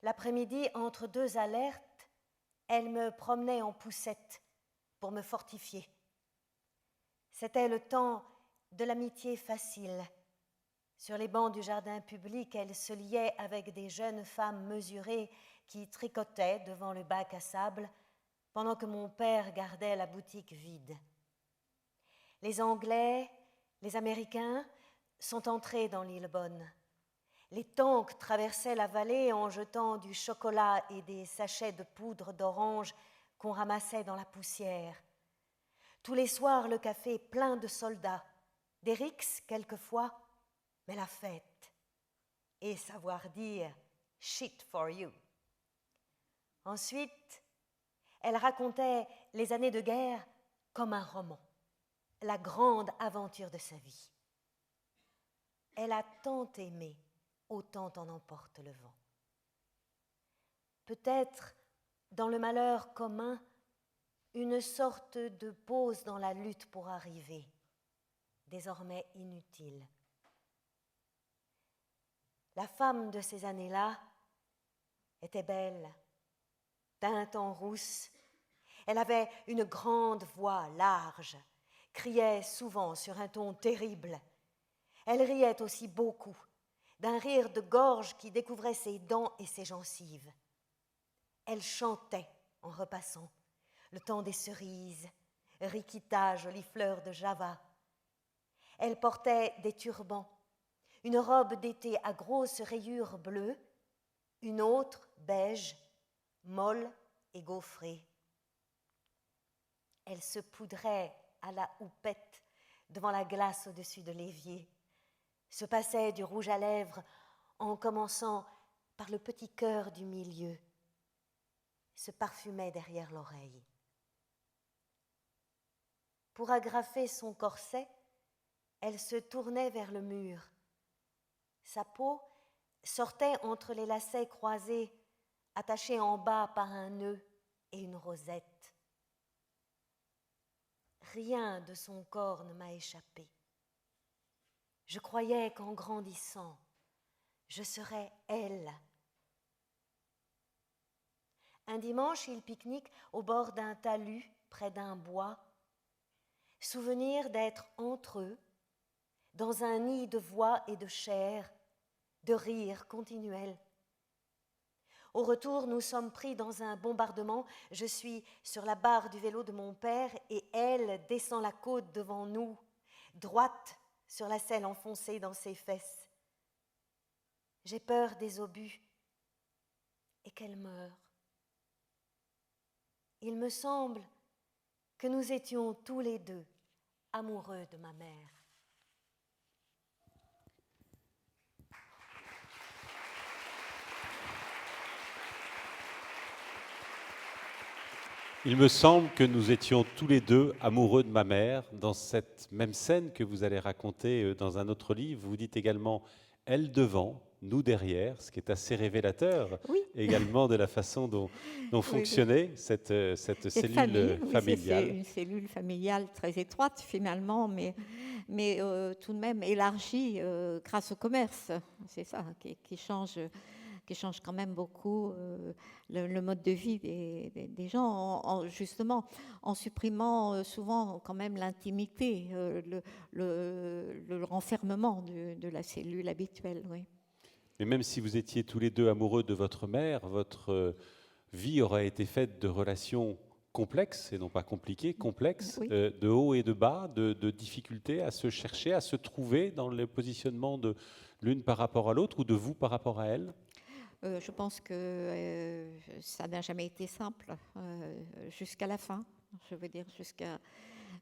L'après-midi, entre deux alertes, elle me promenait en poussette pour me fortifier. C'était le temps de l'amitié facile. Sur les bancs du jardin public, elle se liait avec des jeunes femmes mesurées qui tricotaient devant le bac à sable pendant que mon père gardait la boutique vide. Les Anglais, les Américains sont entrés dans l'île Bonne. Les tanks traversaient la vallée en jetant du chocolat et des sachets de poudre d'orange qu'on ramassait dans la poussière. Tous les soirs, le café plein de soldats, des rixes quelquefois, mais la fête. Et savoir dire « shit for you ». Ensuite, elle racontait les années de guerre comme un roman, la grande aventure de sa vie. Elle a tant aimé, autant en emporte le vent. peut-être dans le malheur commun, une sorte de pause dans la lutte pour arriver, désormais inutile. La femme de ces années-là était belle, teinte en rousse. Elle avait une grande voix large, criait souvent sur un ton terrible. Elle riait aussi beaucoup, d'un rire de gorge qui découvrait ses dents et ses gencives. Elle chantait en repassant, le temps des cerises, Rikita, jolie fleur de Java. Elle portait des turbans, une robe d'été à grosses rayures bleues, une autre beige, molle et gaufrée. Elle se poudrait à la houppette devant la glace au-dessus de l'évier, se passait du rouge à lèvres en commençant par le petit cœur du milieu, se parfumait derrière l'oreille. Pour agrafer son corset, elle se tournait vers le mur. Sa peau sortait entre les lacets croisés, attachés en bas par un nœud et une rosette. Rien de son corps ne m'a échappé. Je croyais qu'en grandissant, je serais elle. Un dimanche, ils pique-niquent au bord d'un talus, près d'un bois. Souvenir d'être entre eux, dans un nid de voix et de chair, de rire continuel. Au retour, nous sommes pris dans un bombardement. Je suis sur la barre du vélo de mon père et elle descend la côte devant nous, droite sur la selle enfoncée dans ses fesses. J'ai peur des obus et qu'elle meure. Il me semble que nous étions tous les deux amoureux de ma mère. Il me semble que nous étions tous les deux amoureux de ma mère. Dans cette même scène que vous allez raconter dans un autre livre, vous dites également « elle devant, nous derrière », ce qui est assez révélateur également de la façon dont fonctionnait cette cellule familiale. familiale. C'est une cellule familiale très étroite finalement, mais tout de même élargie grâce au commerce. C'est ça qui change quand même beaucoup le mode de vie des gens, justement en supprimant souvent quand même l'intimité, le renfermement de la cellule habituelle. Oui. Mais même si vous étiez tous les deux amoureux de votre mère, votre vie aurait été faite de relations complexes, et non pas compliquées, complexes, Oui. De haut et de bas, de difficultés à se chercher, à se trouver dans le positionnement de l'une par rapport à l'autre ou de vous par rapport à elle. Je pense que ça n'a jamais été simple jusqu'à la fin, je veux dire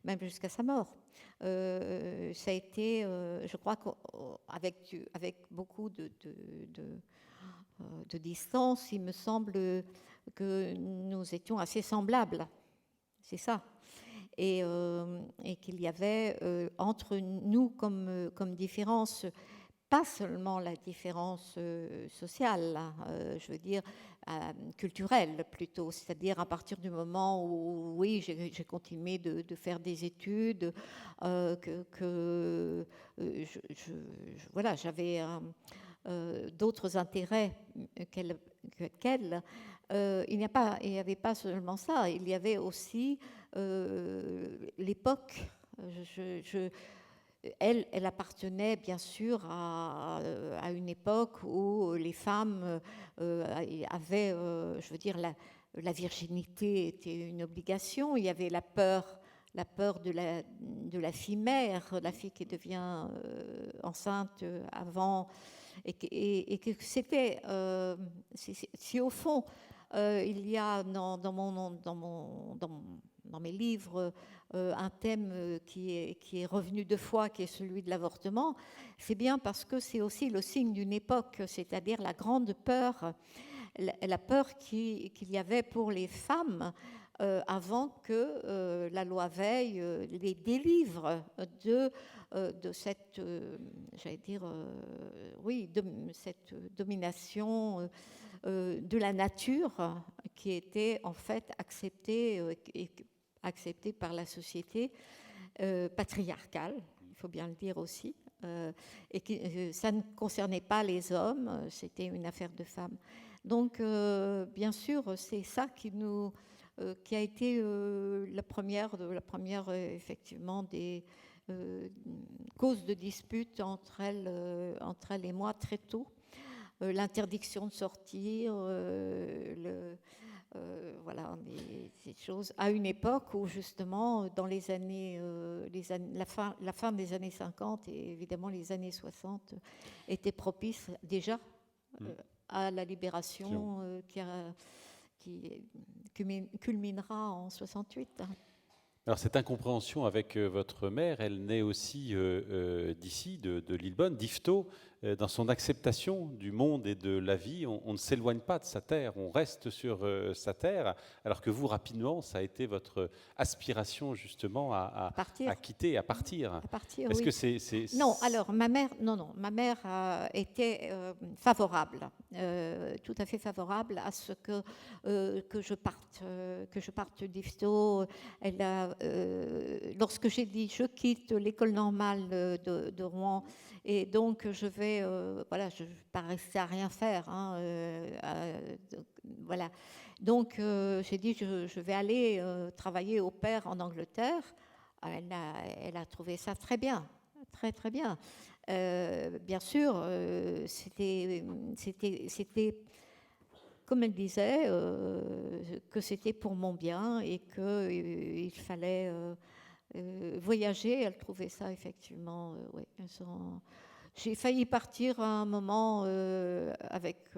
même jusqu'à sa mort. Ça a été, je crois qu'avec beaucoup de distance, il me semble que nous étions assez semblables, c'est ça. Et qu'il y avait entre nous comme différence, pas seulement la différence sociale, je veux dire culturelle plutôt, c'est-à-dire à partir du moment où, oui, j'ai continué de faire des études, voilà, j'avais d'autres intérêts qu'elle. Il n'y avait pas seulement ça, il y avait aussi l'époque. Elle appartenait bien sûr à une époque où les femmes avaient, je veux dire, la virginité était une obligation. Il y avait la peur de la fille mère, la fille qui devient enceinte avant, et que c'était, si au fond il y a dans mes livres un thème qui est revenu 2 fois, qui est celui de l'avortement, c'est bien parce que c'est aussi le signe d'une époque, c'est-à-dire la grande peur, la peur qu'il y avait pour les femmes avant que la loi Veil les délivre de cette, j'allais dire, oui, de cette domination de la nature qui était en fait acceptée par la société patriarcale, il faut bien le dire aussi, et que ça ne concernait pas les hommes, c'était une affaire de femmes. Donc, bien sûr, c'est ça qui a été la première effectivement, des causes de dispute entre elle et moi très tôt. L'interdiction de sortir, voilà, des choses à une époque où justement dans la fin des années 50 et évidemment les années 60 étaient propices déjà à la libération qui culminera en 68. Alors cette incompréhension avec votre mère, elle naît aussi d'ici, de Lillebonne, d'Yvetot, dans son acceptation du monde et de la vie. On ne s'éloigne pas de sa terre, on reste sur sa terre, alors que vous, rapidement, ça a été votre aspiration justement à quitter, à partir. À partir, Est-ce oui. que c'est... Non, alors ma mère était favorable, tout à fait favorable à ce que je parte d'Yvetot. Lorsque j'ai dit je quitte l'école normale de Rouen et donc je vais, voilà, je ne vais pas rester à rien faire, hein, voilà. Donc j'ai dit je vais aller travailler au pair en Angleterre. Elle a trouvé ça très bien, très très bien. Bien sûr, c'était comme elle disait, que c'était pour mon bien et qu'il fallait voyager. Elle trouvait ça effectivement. Ouais, j'ai failli partir à un moment avec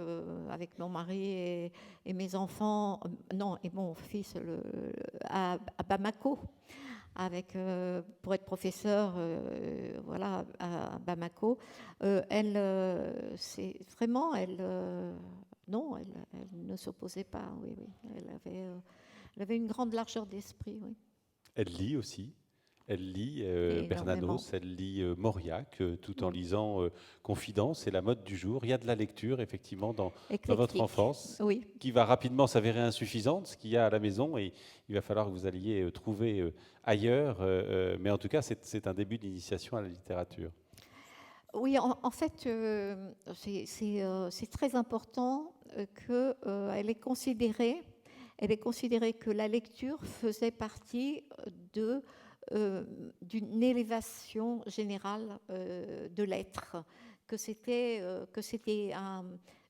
mon mari et mes enfants, non, et mon fils à Bamako. Pour être professeur, voilà, à Bamako. C'est vraiment, non, elle ne s'opposait pas. Oui, oui. Elle avait une grande largeur d'esprit. Oui. Elle lit aussi. Elle lit Énormément. Bernanos, elle lit Mauriac, tout en lisant Confidence et La mode du jour. Il y a de la lecture, effectivement, dans votre enfance, oui. qui va rapidement s'avérer insuffisante, ce qu'il y a à la maison, et il va falloir que vous alliez trouver ailleurs. Mais en tout cas, c'est un début d'initiation à la littérature. Oui, en fait, c'est très important qu'elle ait considéré que la lecture faisait partie d'une élévation générale de l'être, que c'était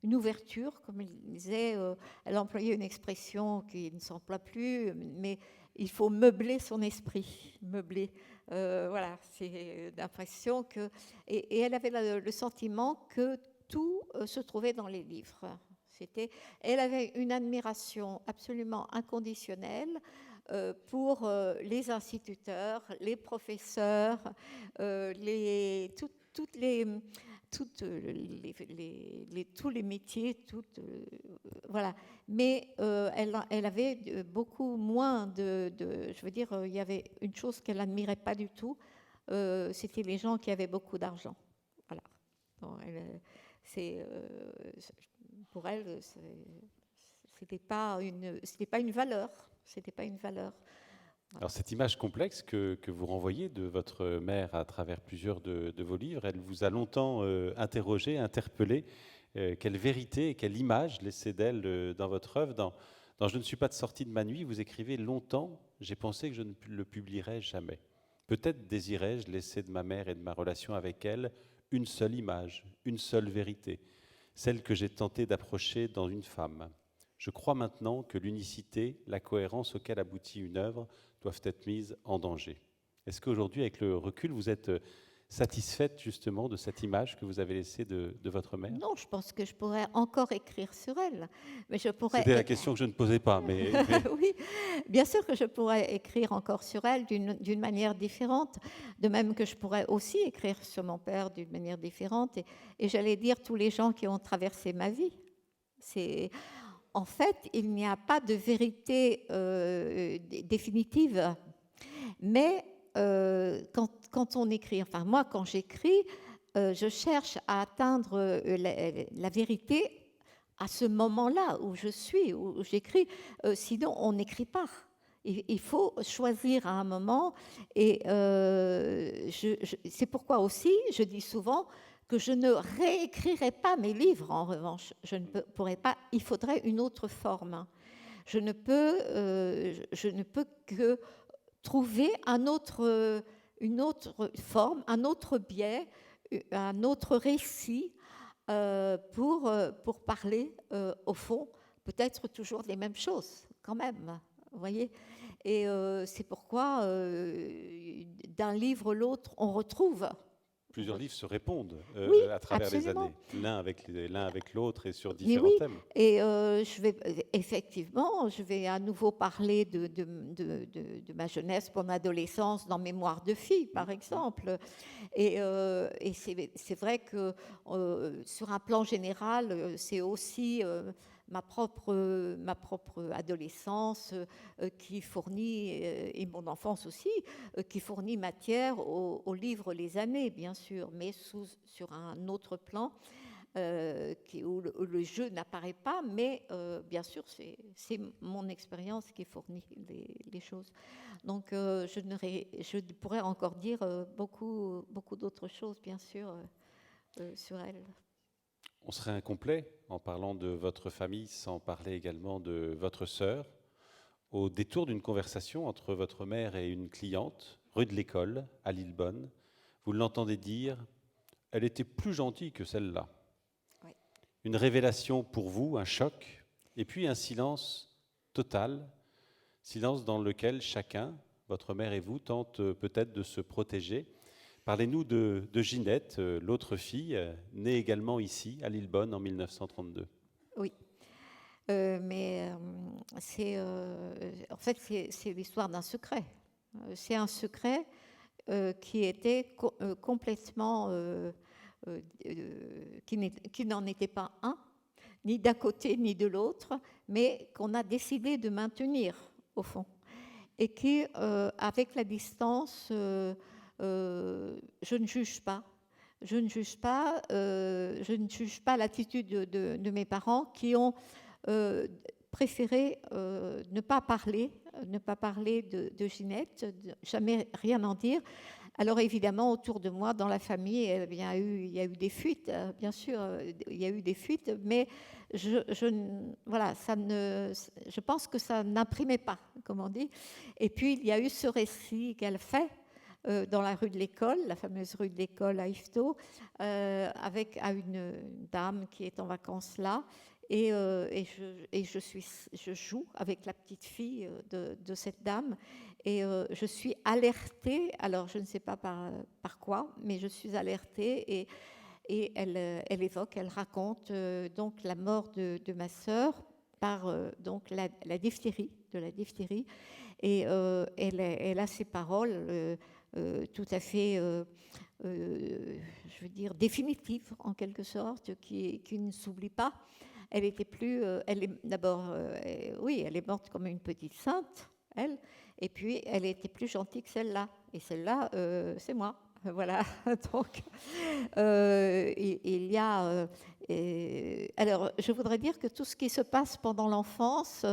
une ouverture, comme elle disait. Elle employait une expression qui ne s'emploie plus, mais il faut meubler son esprit, meubler. Voilà, c'est l'impression que... Et elle avait le sentiment que tout se trouvait dans les livres. Elle avait une admiration absolument inconditionnelle pour les instituteurs, les professeurs, tous les métiers, voilà. Mais elle avait beaucoup moins je veux dire, il y avait une chose qu'elle n'admirait pas du tout, c'était les gens qui avaient beaucoup d'argent. Voilà. Bon, pour elle, c'était pas une valeur. C'était pas une valeur. Voilà. Alors cette image complexe que vous renvoyez de votre mère à travers plusieurs de vos livres, elle vous a longtemps interrogé, interpellé. Quelle vérité et quelle image laissez d'elle dans votre œuvre. Dans Je ne suis pas de sortie de ma nuit, vous écrivez « Longtemps, j'ai pensé que je ne le publierais jamais. Peut-être désirais-je laisser de ma mère et de ma relation avec elle une seule image, une seule vérité, celle que j'ai tenté d'approcher dans une femme. Je crois maintenant que l'unicité, la cohérence auquel aboutit une œuvre doivent être mises en danger. » Est-ce qu'aujourd'hui, avec le recul, vous êtes satisfaite justement de cette image que vous avez laissée de votre mère? Non, je pense que je pourrais encore écrire sur elle. Mais C'était la question que je ne posais pas. Mais... Oui, bien sûr que je pourrais écrire encore sur elle d'une manière différente, de même que je pourrais aussi écrire sur mon père d'une manière différente. Et j'allais dire tous les gens qui ont traversé ma vie. En fait, il n'y a pas de vérité définitive, mais quand on écrit, enfin moi quand j'écris, je cherche à atteindre la vérité à ce moment-là où je suis, où j'écris. Sinon, on n'écrit pas. Il faut choisir à un moment. Et c'est pourquoi aussi, je dis souvent que je ne réécrirai pas mes livres, en revanche. Je ne pourrais pas, il faudrait une autre forme. Je ne peux que trouver une autre forme, un autre biais, un autre récit pour parler, au fond, peut-être toujours des mêmes choses, quand même. Vous voyez ? Et c'est pourquoi, d'un livre à l'autre, on retrouve. Plusieurs livres se répondent Oui, à travers absolument. les années, l'un avec l'autre et sur Mais différents oui, thèmes. et effectivement, je vais à nouveau parler de ma jeunesse, mon adolescence, dans Mémoire de fille, par exemple. Et c'est vrai que sur un plan général, c'est aussi ma propre adolescence qui fournit, et mon enfance aussi, qui fournit matière au livre Les années, bien sûr, mais sur un autre plan. Où le jeu n'apparaît pas, mais bien sûr, c'est mon expérience qui fournit les choses. Donc, je pourrais encore dire beaucoup d'autres choses, bien sûr, sur elle. On serait incomplet en parlant de votre famille sans parler également de votre sœur. Au détour d'une conversation entre votre mère et une cliente, rue de l'École, à Lillebonne, vous l'entendez dire « Elle était plus gentille que celle-là ». Une révélation pour vous, un choc, et puis un silence total, silence dans lequel chacun, votre mère et vous, tentent peut-être de se protéger. Parlez-nous de Ginette, l'autre fille, née également ici, à Lillebonne, en 1932. Oui, mais en fait, c'est l'histoire d'un secret. C'est un secret qui était complètement... qui n'en était pas un, ni d'un côté ni de l'autre, mais qu'on a décidé de maintenir, au fond. Et qui, avec la distance, je ne juge pas. Je ne juge pas l'attitude de mes parents qui ont préféré ne pas parler de Ginette, jamais rien en dire. Alors évidemment, autour de moi, dans la famille, il y a eu des fuites, bien sûr, il y a eu des fuites, mais je pense que ça n'imprimait pas, comme on dit. Et puis, il y a eu ce récit qu'elle fait dans la rue de l'École, la fameuse rue de l'École à Yvetot, avec une dame qui est en vacances là. Et je joue avec la petite fille de cette dame. Et je suis alertée, alors je ne sais pas par quoi, mais je suis alertée et elle évoque, elle raconte donc la mort de ma sœur par donc la diphtérie, de la diphtérie. Et elle a ces paroles tout à fait, je veux dire, définitives en quelque sorte, qui ne s'oublient pas. Elle était plus, elle est d'abord, oui, elle est morte comme une petite sainte, elle. Et puis, elle était plus gentille que celle-là. Et celle-là, c'est moi. Voilà. Donc, il y a... alors, je voudrais dire que tout ce qui se passe pendant l'enfance,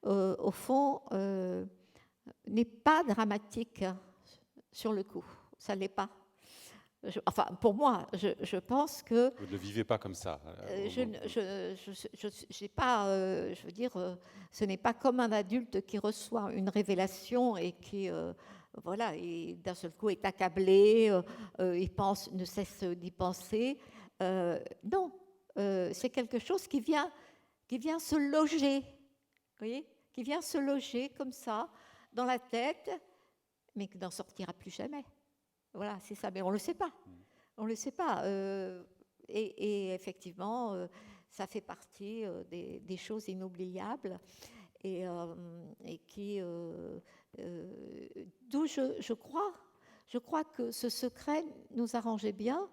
au fond, n'est pas dramatique sur le coup. Ça ne l'est pas. Enfin, pour moi, je pense que... Vous ne le vivez pas comme ça. J'ai pas, je veux dire, ce n'est pas comme un adulte qui reçoit une révélation et qui, voilà, et d'un seul coup est accablé, il pense, ne cesse d'y penser. Non, c'est quelque chose qui vient se loger, vous voyez, qui vient se loger comme ça dans la tête, mais qui n'en sortira plus jamais. Voilà, c'est ça, mais on ne le sait pas. On ne le sait pas. Et effectivement, ça fait partie des choses inoubliables et qui, d'où je crois que ce secret nous arrangeait bien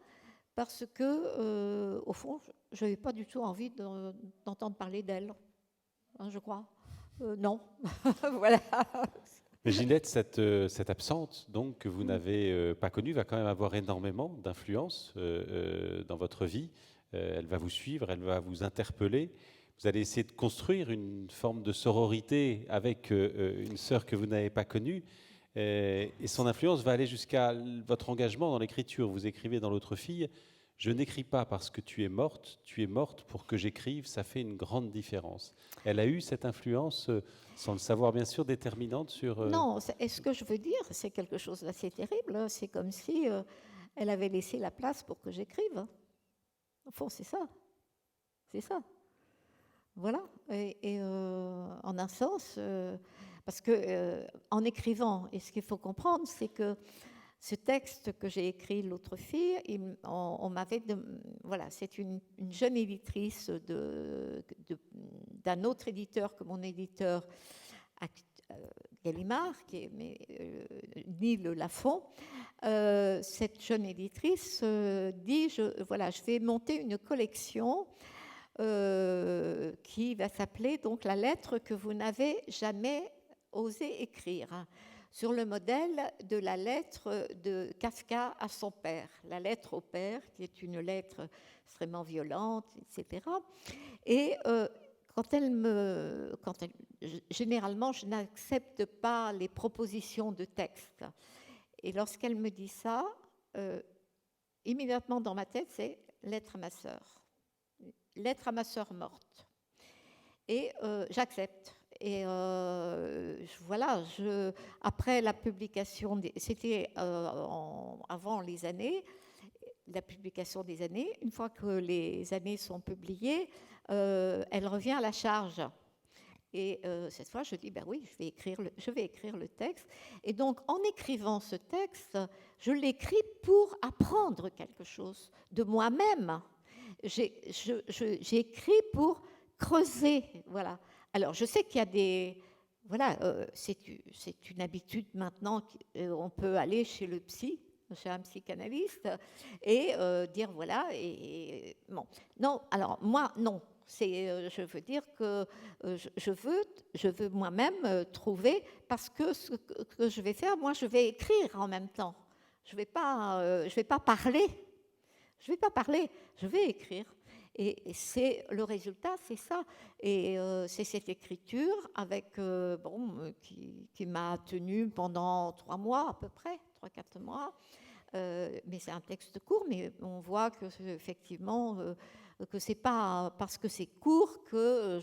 parce que, au fond, je n'avais pas du tout envie d'entendre parler d'elle, hein, je crois. Non, voilà. Mais Ginette, cette absente, donc, que vous n'avez pas connue, va quand même avoir énormément d'influence dans votre vie. Elle va vous suivre, elle va vous interpeller. Vous allez essayer de construire une forme de sororité avec une sœur que vous n'avez pas connue. Et son influence va aller jusqu'à votre engagement dans l'écriture. Vous écrivez dans L'autre fille, « Je n'écris pas parce que tu es morte pour que j'écrive, ça fait une grande différence ». Elle a eu cette influence, sans le savoir bien sûr, déterminante sur... Non, et ce que je veux dire, c'est quelque chose d'assez terrible. C'est comme si elle avait laissé la place pour que j'écrive. Au fond, c'est ça. C'est ça. Voilà. Et en un sens, parce que en écrivant, et ce qu'il faut comprendre, c'est que ce texte que j'ai écrit, L'autre fille, on m'avait... Voilà, c'est une jeune éditrice d'un autre éditeur que mon éditeur Gallimard, qui est Nil Lafont. Cette jeune éditrice dit, je vais monter une collection qui va s'appeler donc La lettre que vous n'avez jamais osé écrire, sur le modèle de la lettre de Kafka à son père, la lettre au père, qui est une lettre extrêmement violente, etc. Et généralement, je n'accepte pas les propositions de texte. Et lorsqu'elle me dit ça, immédiatement dans ma tête, c'est lettre à ma sœur. Lettre à ma sœur morte. Et j'accepte. Et voilà, après la publication, c'était avant les années, la publication des années, une fois que les années sont publiées, elle revient à la charge. Et cette fois, je dis, ben oui, je vais écrire le texte. Et donc, en écrivant ce texte, je l'écris pour apprendre quelque chose de moi-même. J'ai écrit pour creuser, voilà. Alors, je sais qu'il y a des... Voilà, c'est une habitude maintenant, on peut aller chez le psy, chez un psychanalyste, et dire, voilà, bon. Non, alors, moi, non. Je veux dire que je veux moi-même trouver, parce que ce que je vais faire, moi, je vais écrire en même temps. Je vais pas parler. Je vais pas parler, je vais écrire. Et c'est le résultat, c'est ça. Et c'est cette écriture qui m'a tenue pendant 3 mois à peu près, 3-4 mois. Mais c'est un texte court, mais on voit que effectivement que c'est pas parce que c'est court que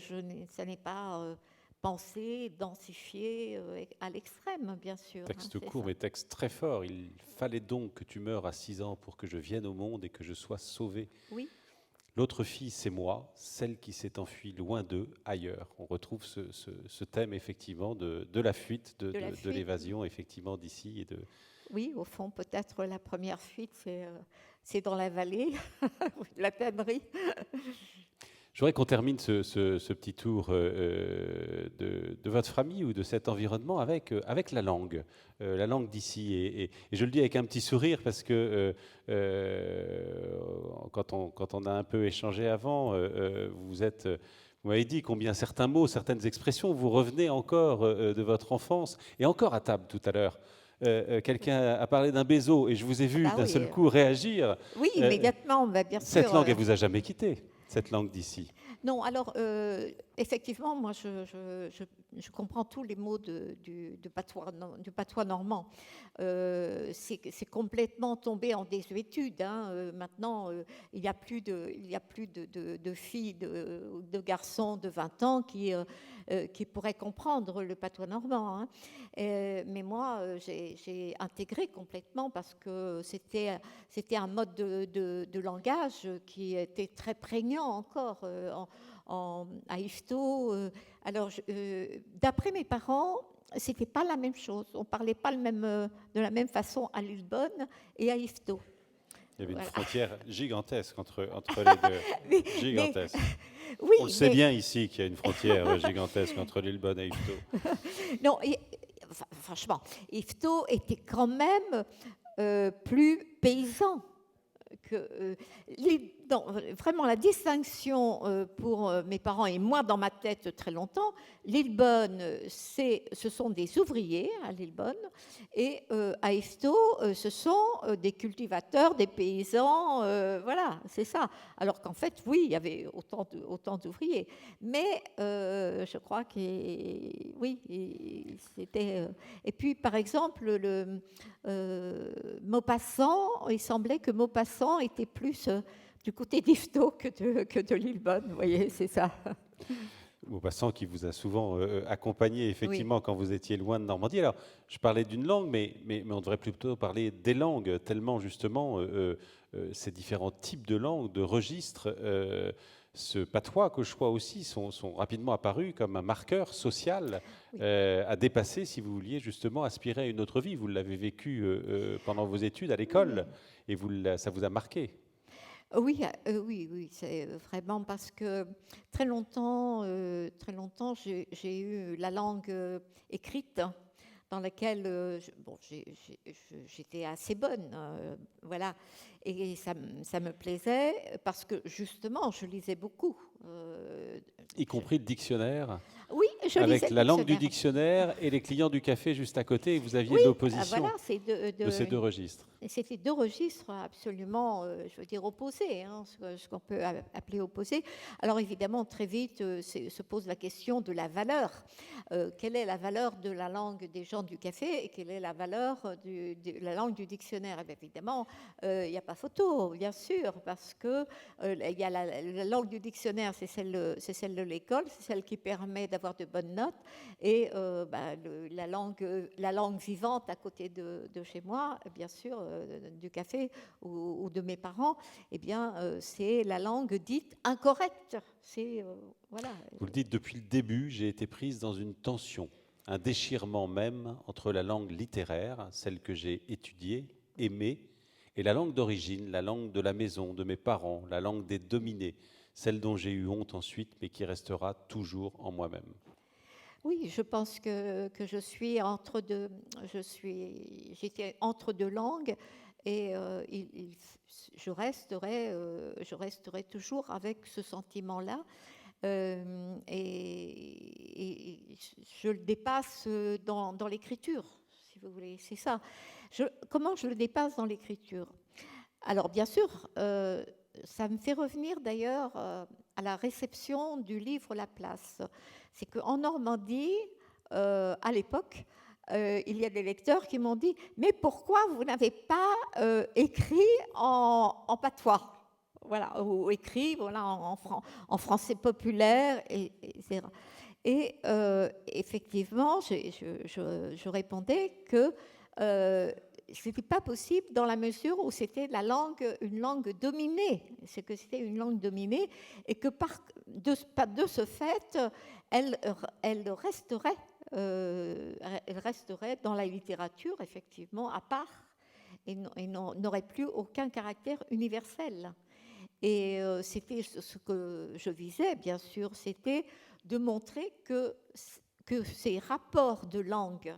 ça n'est pas pensé, densifié à l'extrême, bien sûr. Texte court, mais texte très fort. Il fallait donc que tu meures à 6 ans pour que je vienne au monde et que je sois sauvé. Oui. L'autre fille, c'est moi, celle qui s'est enfuie loin d'eux, ailleurs. On retrouve ce thème, effectivement, de la fuite, de l'évasion, effectivement, d'ici. Oui, au fond, peut-être la première fuite, c'est dans la vallée, la tannerie. Je voudrais qu'on termine ce petit tour de votre famille ou de cet environnement avec la langue d'ici. Et je le dis avec un petit sourire parce que quand on a un peu échangé avant, vous m'avez dit combien certains mots, certaines expressions, vous revenez encore de votre enfance. Et encore à table tout à l'heure, quelqu'un a parlé d'un bézo et je vous ai vu d'un seul coup réagir. Oui, immédiatement, bien sûr. Cette langue, elle vous a jamais quitté, cette langue d'ici? Non, alors, effectivement, moi, je comprends tous les mots du patois normand. C'est complètement tombé en désuétude. Maintenant, il n'y a plus de filles, de garçons de 20 ans qui pourraient comprendre le patois normand. Mais moi, j'ai intégré complètement parce que c'était un mode de langage qui était très prégnant encore à Yvetot. Alors, d'après mes parents, c'était pas la même chose. On parlait pas de la même façon à Lillebonne et à Yvetot. Il y avait une frontière gigantesque entre les deux. Gigantesque. Oui, on le sait bien ici qu'il y a une frontière gigantesque entre Lillebonne et Yvetot. Non, franchement, Yvetot était quand même plus paysan. vraiment la distinction pour mes parents et moi dans ma tête très longtemps, Lillebonne, ce sont des ouvriers à Lillebonne, et à Yvetot, ce sont des cultivateurs, des paysans, voilà, c'est ça. Alors qu'en fait, oui, il y avait autant d'ouvriers. Mais je crois que oui, c'était... Et puis, par exemple, le Maupassant, il semblait que Maupassant était plus du côté d'Yvetot que de Lillebonne, vous voyez, c'est ça. Maupassant qui vous a souvent accompagné, effectivement, Oui. quand vous étiez loin de Normandie. Alors, je parlais d'une langue, mais on devrait plutôt parler des langues, tellement, justement, ces différents types de langues, de registres, ce patois cauchois aussi, sont rapidement apparus comme un marqueur social à dépasser, si vous vouliez, justement, aspirer à une autre vie. Vous l'avez vécu pendant vos études à l'école, et ça vous a marqué. Oui, c'est vraiment parce que très longtemps, j'ai eu la langue écrite dans laquelle j'étais assez bonne, voilà, et ça me plaisait parce que justement, je lisais beaucoup. Y compris le dictionnaire, Oui, je avec lisais le la langue du dictionnaire. dictionnaire et les clients du café juste à côté, et vous aviez Oui, l'opposition voilà, c'est de ces deux registres. c'était deux registres absolument, je veux dire, opposés, hein, ce qu'on peut appeler opposés. Alors évidemment, très vite se pose la question de la valeur. Quelle est la valeur de la langue des gens du café et quelle est la valeur de la langue du dictionnaire? Et bien, évidemment, il n'y a pas photo, bien sûr, parce que il y a la langue du dictionnaire, c'est celle de l'école, c'est celle qui permet d'avoir de bonnes notes, et la langue vivante à côté de chez moi, bien sûr, du café ou de mes parents, eh bien, c'est la langue dite incorrecte. Voilà. Vous le dites depuis le début, j'ai été prise dans une tension, un déchirement même entre la langue littéraire, celle que j'ai étudiée, aimée, et la langue d'origine, la langue de la maison, de mes parents, la langue des dominés, celle dont j'ai eu honte ensuite, mais qui restera toujours en moi-même. Oui, je pense que je suis j'étais entre deux langues, et je resterai toujours avec ce sentiment-là, et je le dépasse dans l'écriture, si vous voulez, c'est ça. Comment je le dépasse dans l'écriture? Alors, bien sûr, ça me fait revenir d'ailleurs à la réception du livre La Place. C'est qu'en Normandie, à l'époque, il y a des lecteurs qui m'ont dit « Mais pourquoi vous n'avez pas écrit en patois ?» Voilà, ou écrit voilà, en français populaire, etc. Et effectivement, je répondais que ce n'était pas possible dans la mesure où c'était une langue dominée. C'est que c'était une langue dominée et que de ce fait, elle resterait dans la littérature, effectivement, à part, et n'aurait plus aucun caractère universel. Et c'était ce que je visais, bien sûr, c'était de montrer que ces rapports de langue,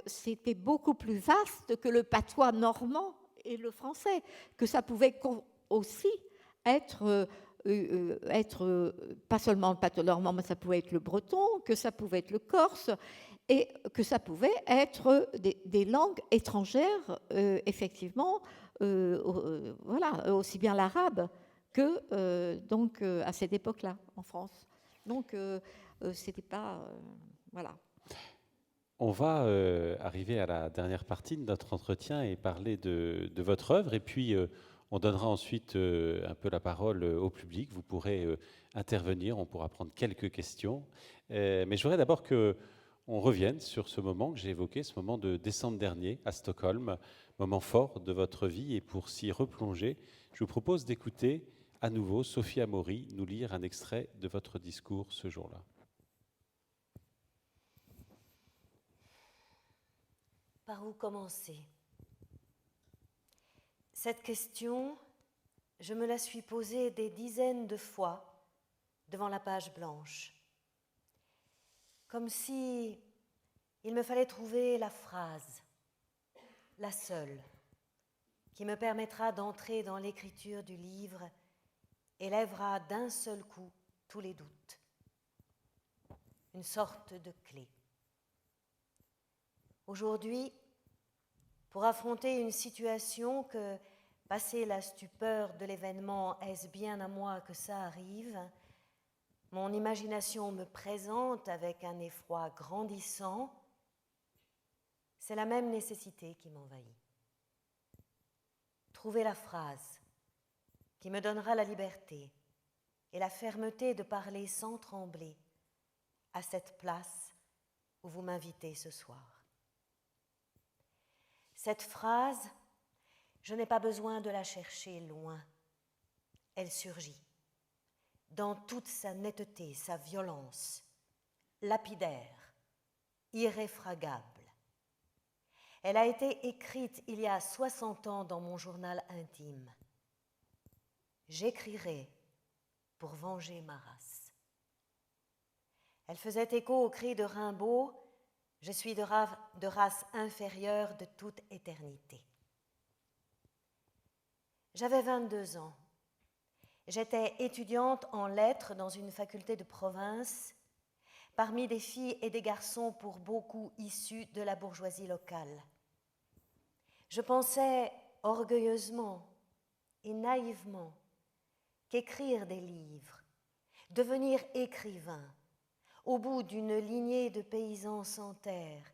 c'était beaucoup plus vaste que le patois normand et le français, que ça pouvait aussi être pas seulement le patois normand, mais ça pouvait être le breton, que ça pouvait être le corse, et que ça pouvait être des langues étrangères, effectivement, voilà, aussi bien l'arabe que donc à cette époque-là en France. Donc c'était pas voilà. On va arriver à la dernière partie de notre entretien et parler de votre œuvre, et puis on donnera ensuite un peu la parole au public. Vous pourrez intervenir, on pourra prendre quelques questions. Mais je voudrais d'abord qu'on revienne sur ce moment que j'ai évoqué, ce moment de décembre dernier à Stockholm, moment fort de votre vie. Et pour s'y replonger, je vous propose d'écouter à nouveau Sophie Amory nous lire un extrait de votre discours ce jour-là. Par où commencer? Cette question, je me la suis posée des dizaines de fois devant la page blanche, comme si il me fallait trouver la phrase, la seule, qui me permettra d'entrer dans l'écriture du livre et lèvera d'un seul coup tous les doutes. Une sorte de clé. Aujourd'hui, pour affronter une situation que, passé la stupeur de l'événement, est-ce bien à moi que ça arrive, mon imagination me présente avec un effroi grandissant, c'est la même nécessité qui m'envahit. Trouver la phrase qui me donnera la liberté et la fermeté de parler sans trembler à cette place où vous m'invitez ce soir. Cette phrase, je n'ai pas besoin de la chercher loin. Elle surgit dans toute sa netteté, sa violence, lapidaire, irréfragable. Elle a été écrite il y a 60 ans dans mon journal intime. J'écrirai pour venger ma race. Elle faisait écho au cri de Rimbaud « Je suis de race inférieure de toute éternité ». J'avais 22 ans. J'étais étudiante en lettres dans une faculté de province, parmi des filles et des garçons pour beaucoup issus de la bourgeoisie locale. Je pensais orgueilleusement et naïvement qu'écrire des livres, devenir écrivain, au bout d'une lignée de paysans sans terre,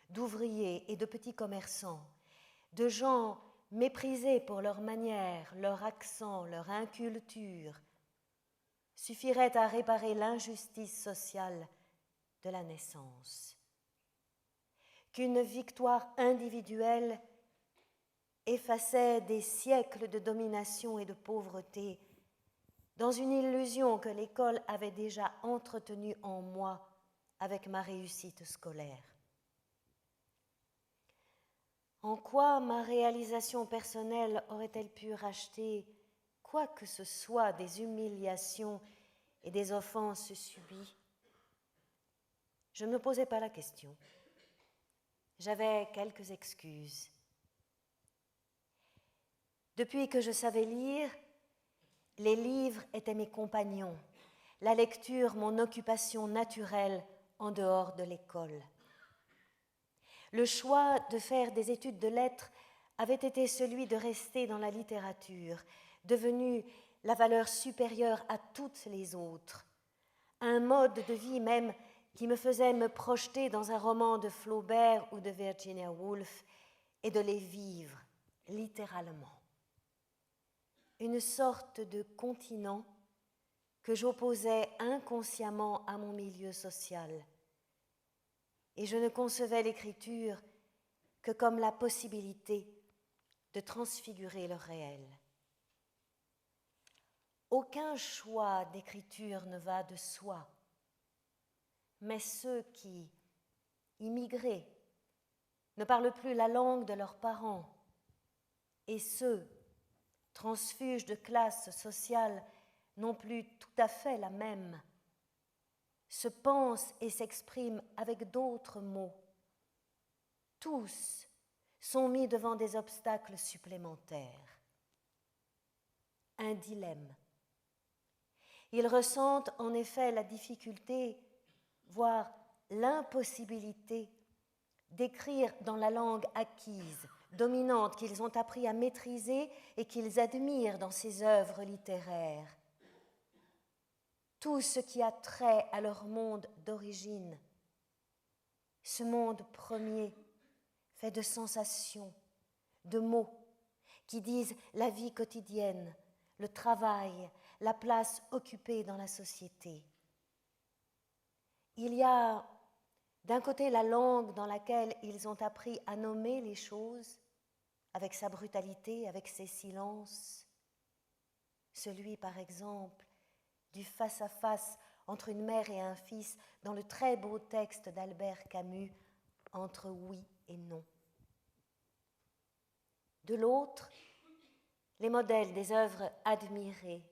d'ouvriers et de petits commerçants, de gens méprisés pour leur manière, leur accent, leur inculture, suffirait à réparer l'injustice sociale de la naissance. Qu'une victoire individuelle effaçait des siècles de domination et de pauvreté dans une illusion que l'école avait déjà entretenue en moi avec ma réussite scolaire. En quoi ma réalisation personnelle aurait-elle pu racheter quoi que ce soit des humiliations et des offenses subies? Je ne me posais pas la question. J'avais quelques excuses. Depuis que je savais lire, les livres étaient mes compagnons, la lecture mon occupation naturelle en dehors de l'école. Le choix de faire des études de lettres avait été celui de rester dans la littérature, devenue la valeur supérieure à toutes les autres, un mode de vie même qui me faisait me projeter dans un roman de Flaubert ou de Virginia Woolf et de les vivre littéralement. Une sorte de continent que j'opposais inconsciemment à mon milieu social. Et je ne concevais l'écriture que comme la possibilité de transfigurer le réel. Aucun choix d'écriture ne va de soi, mais ceux qui, immigrés, ne parlent plus la langue de leurs parents, et ceux, transfuges de classes sociales non plus tout à fait la même, se pensent et s'expriment avec d'autres mots. Tous sont mis devant des obstacles supplémentaires. Un dilemme. Ils ressentent en effet la difficulté, voire l'impossibilité d'écrire dans la langue acquise, dominante, qu'ils ont appris à maîtriser et qu'ils admirent dans ces œuvres littéraires. Tout ce qui a trait à leur monde d'origine, ce monde premier, fait de sensations, de mots qui disent la vie quotidienne, le travail, la place occupée dans la société. Il y a d'un côté la langue dans laquelle ils ont appris à nommer les choses, avec sa brutalité, avec ses silences, celui par exemple du face-à-face entre une mère et un fils dans le très beau texte d'Albert Camus, Entre oui et non. De l'autre, les modèles des œuvres admirées,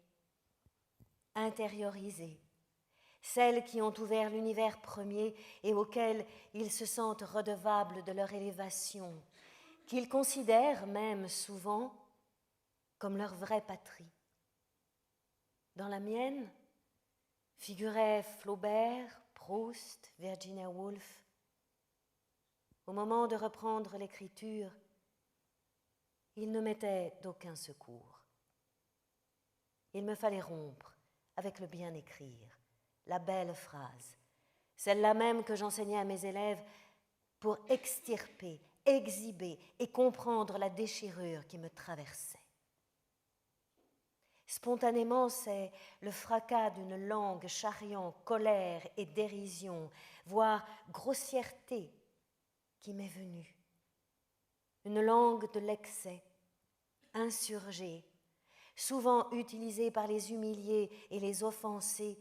intériorisées, celles qui ont ouvert l'univers premier et auxquelles ils se sentent redevables de leur élévation, qu'ils considèrent même souvent comme leur vraie patrie. Dans la mienne figuraient Flaubert, Proust, Virginia Woolf. Au moment de reprendre l'écriture, ils ne m'étaient d'aucun secours. Il me fallait rompre avec le bien écrire, la belle phrase, celle-là même que j'enseignais à mes élèves pour extirper, exhiber et comprendre la déchirure qui me traversait. Spontanément, c'est le fracas d'une langue charriant colère et dérision, voire grossièreté, qui m'est venu. Une langue de l'excès, insurgée, souvent utilisée par les humiliés et les offensés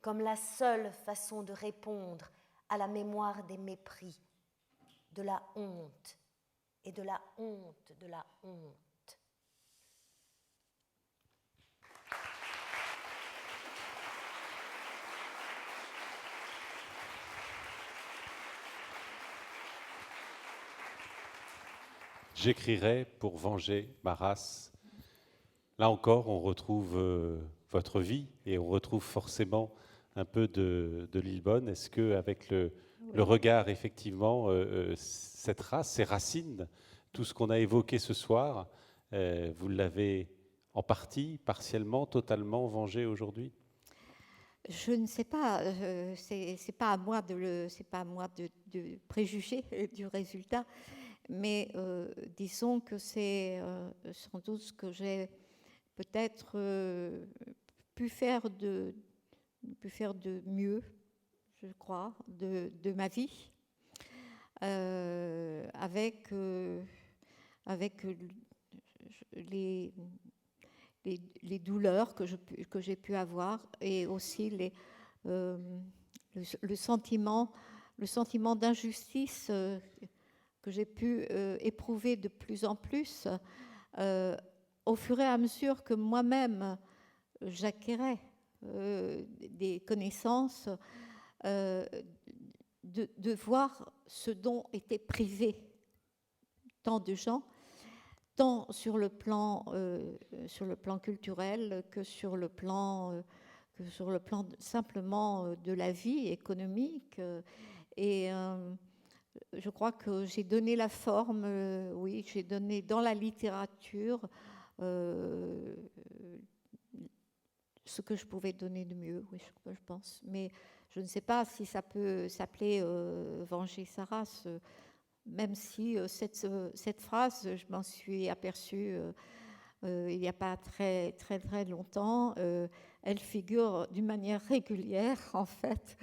comme la seule façon de répondre à la mémoire des mépris, de la honte et de la honte de la honte. J'écrirai pour venger ma race. Là encore, on retrouve votre vie et on retrouve forcément un peu de Lillebonne. Est-ce qu'avec le regard, effectivement, cette race, ces racines, tout ce qu'on a évoqué ce soir, vous l'avez en partie, partiellement, totalement vengé aujourd'hui ? Je ne sais pas, c'est pas à moi de préjuger du résultat, mais disons que c'est sans doute ce que j'ai peut-être pu faire de mieux, je crois, de ma vie, avec les douleurs que j'ai pu avoir et aussi le sentiment d'injustice que j'ai pu éprouver de plus en plus au fur et à mesure que moi-même j'acquérais des connaissances, de voir ce dont étaient privés tant de gens, tant sur le plan culturel que sur le plan simplement de la vie économique. Et je crois que j'ai donné la forme, oui, j'ai donné dans la littérature ce que je pouvais donner de mieux, oui, je pense. Mais je ne sais pas si ça peut s'appeler venger sa race. Même si cette phrase, je m'en suis aperçue il n'y a pas très longtemps, elle figure d'une manière régulière, en fait,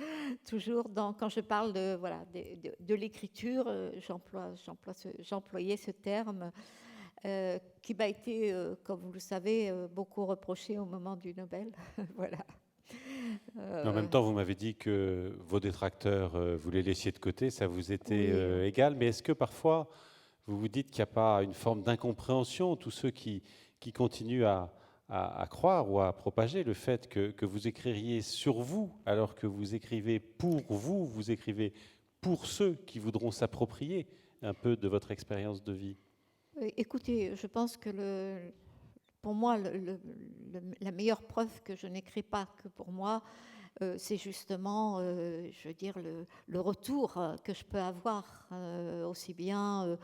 toujours quand je parle de l'écriture, j'employais ce terme qui m'a été, comme vous le savez, beaucoup reproché au moment du Nobel. Voilà. En même temps, vous m'avez dit que vos détracteurs, vous les laissiez de côté, ça vous était égal, mais est-ce que parfois, vous vous dites qu'il n'y a pas une forme d'incompréhension, tous ceux qui continuent à croire ou à propager le fait que vous écririez sur vous, alors que vous écrivez pour vous, vous écrivez pour ceux qui voudront s'approprier un peu de votre expérience de vie? Écoutez, je pense que pour moi, la meilleure preuve que je n'écris pas que pour moi, c'est justement, je veux dire, le retour que je peux avoir, aussi bien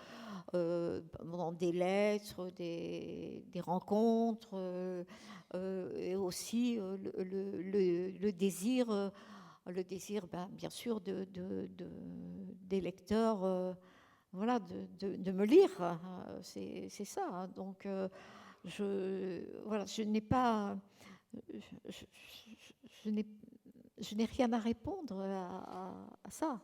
dans des lettres, des rencontres, et aussi le désir, bien sûr, des lecteurs, voilà, de me lire. C'est ça. Hein. Donc, je n'ai pas... Je n'ai rien à répondre à ça.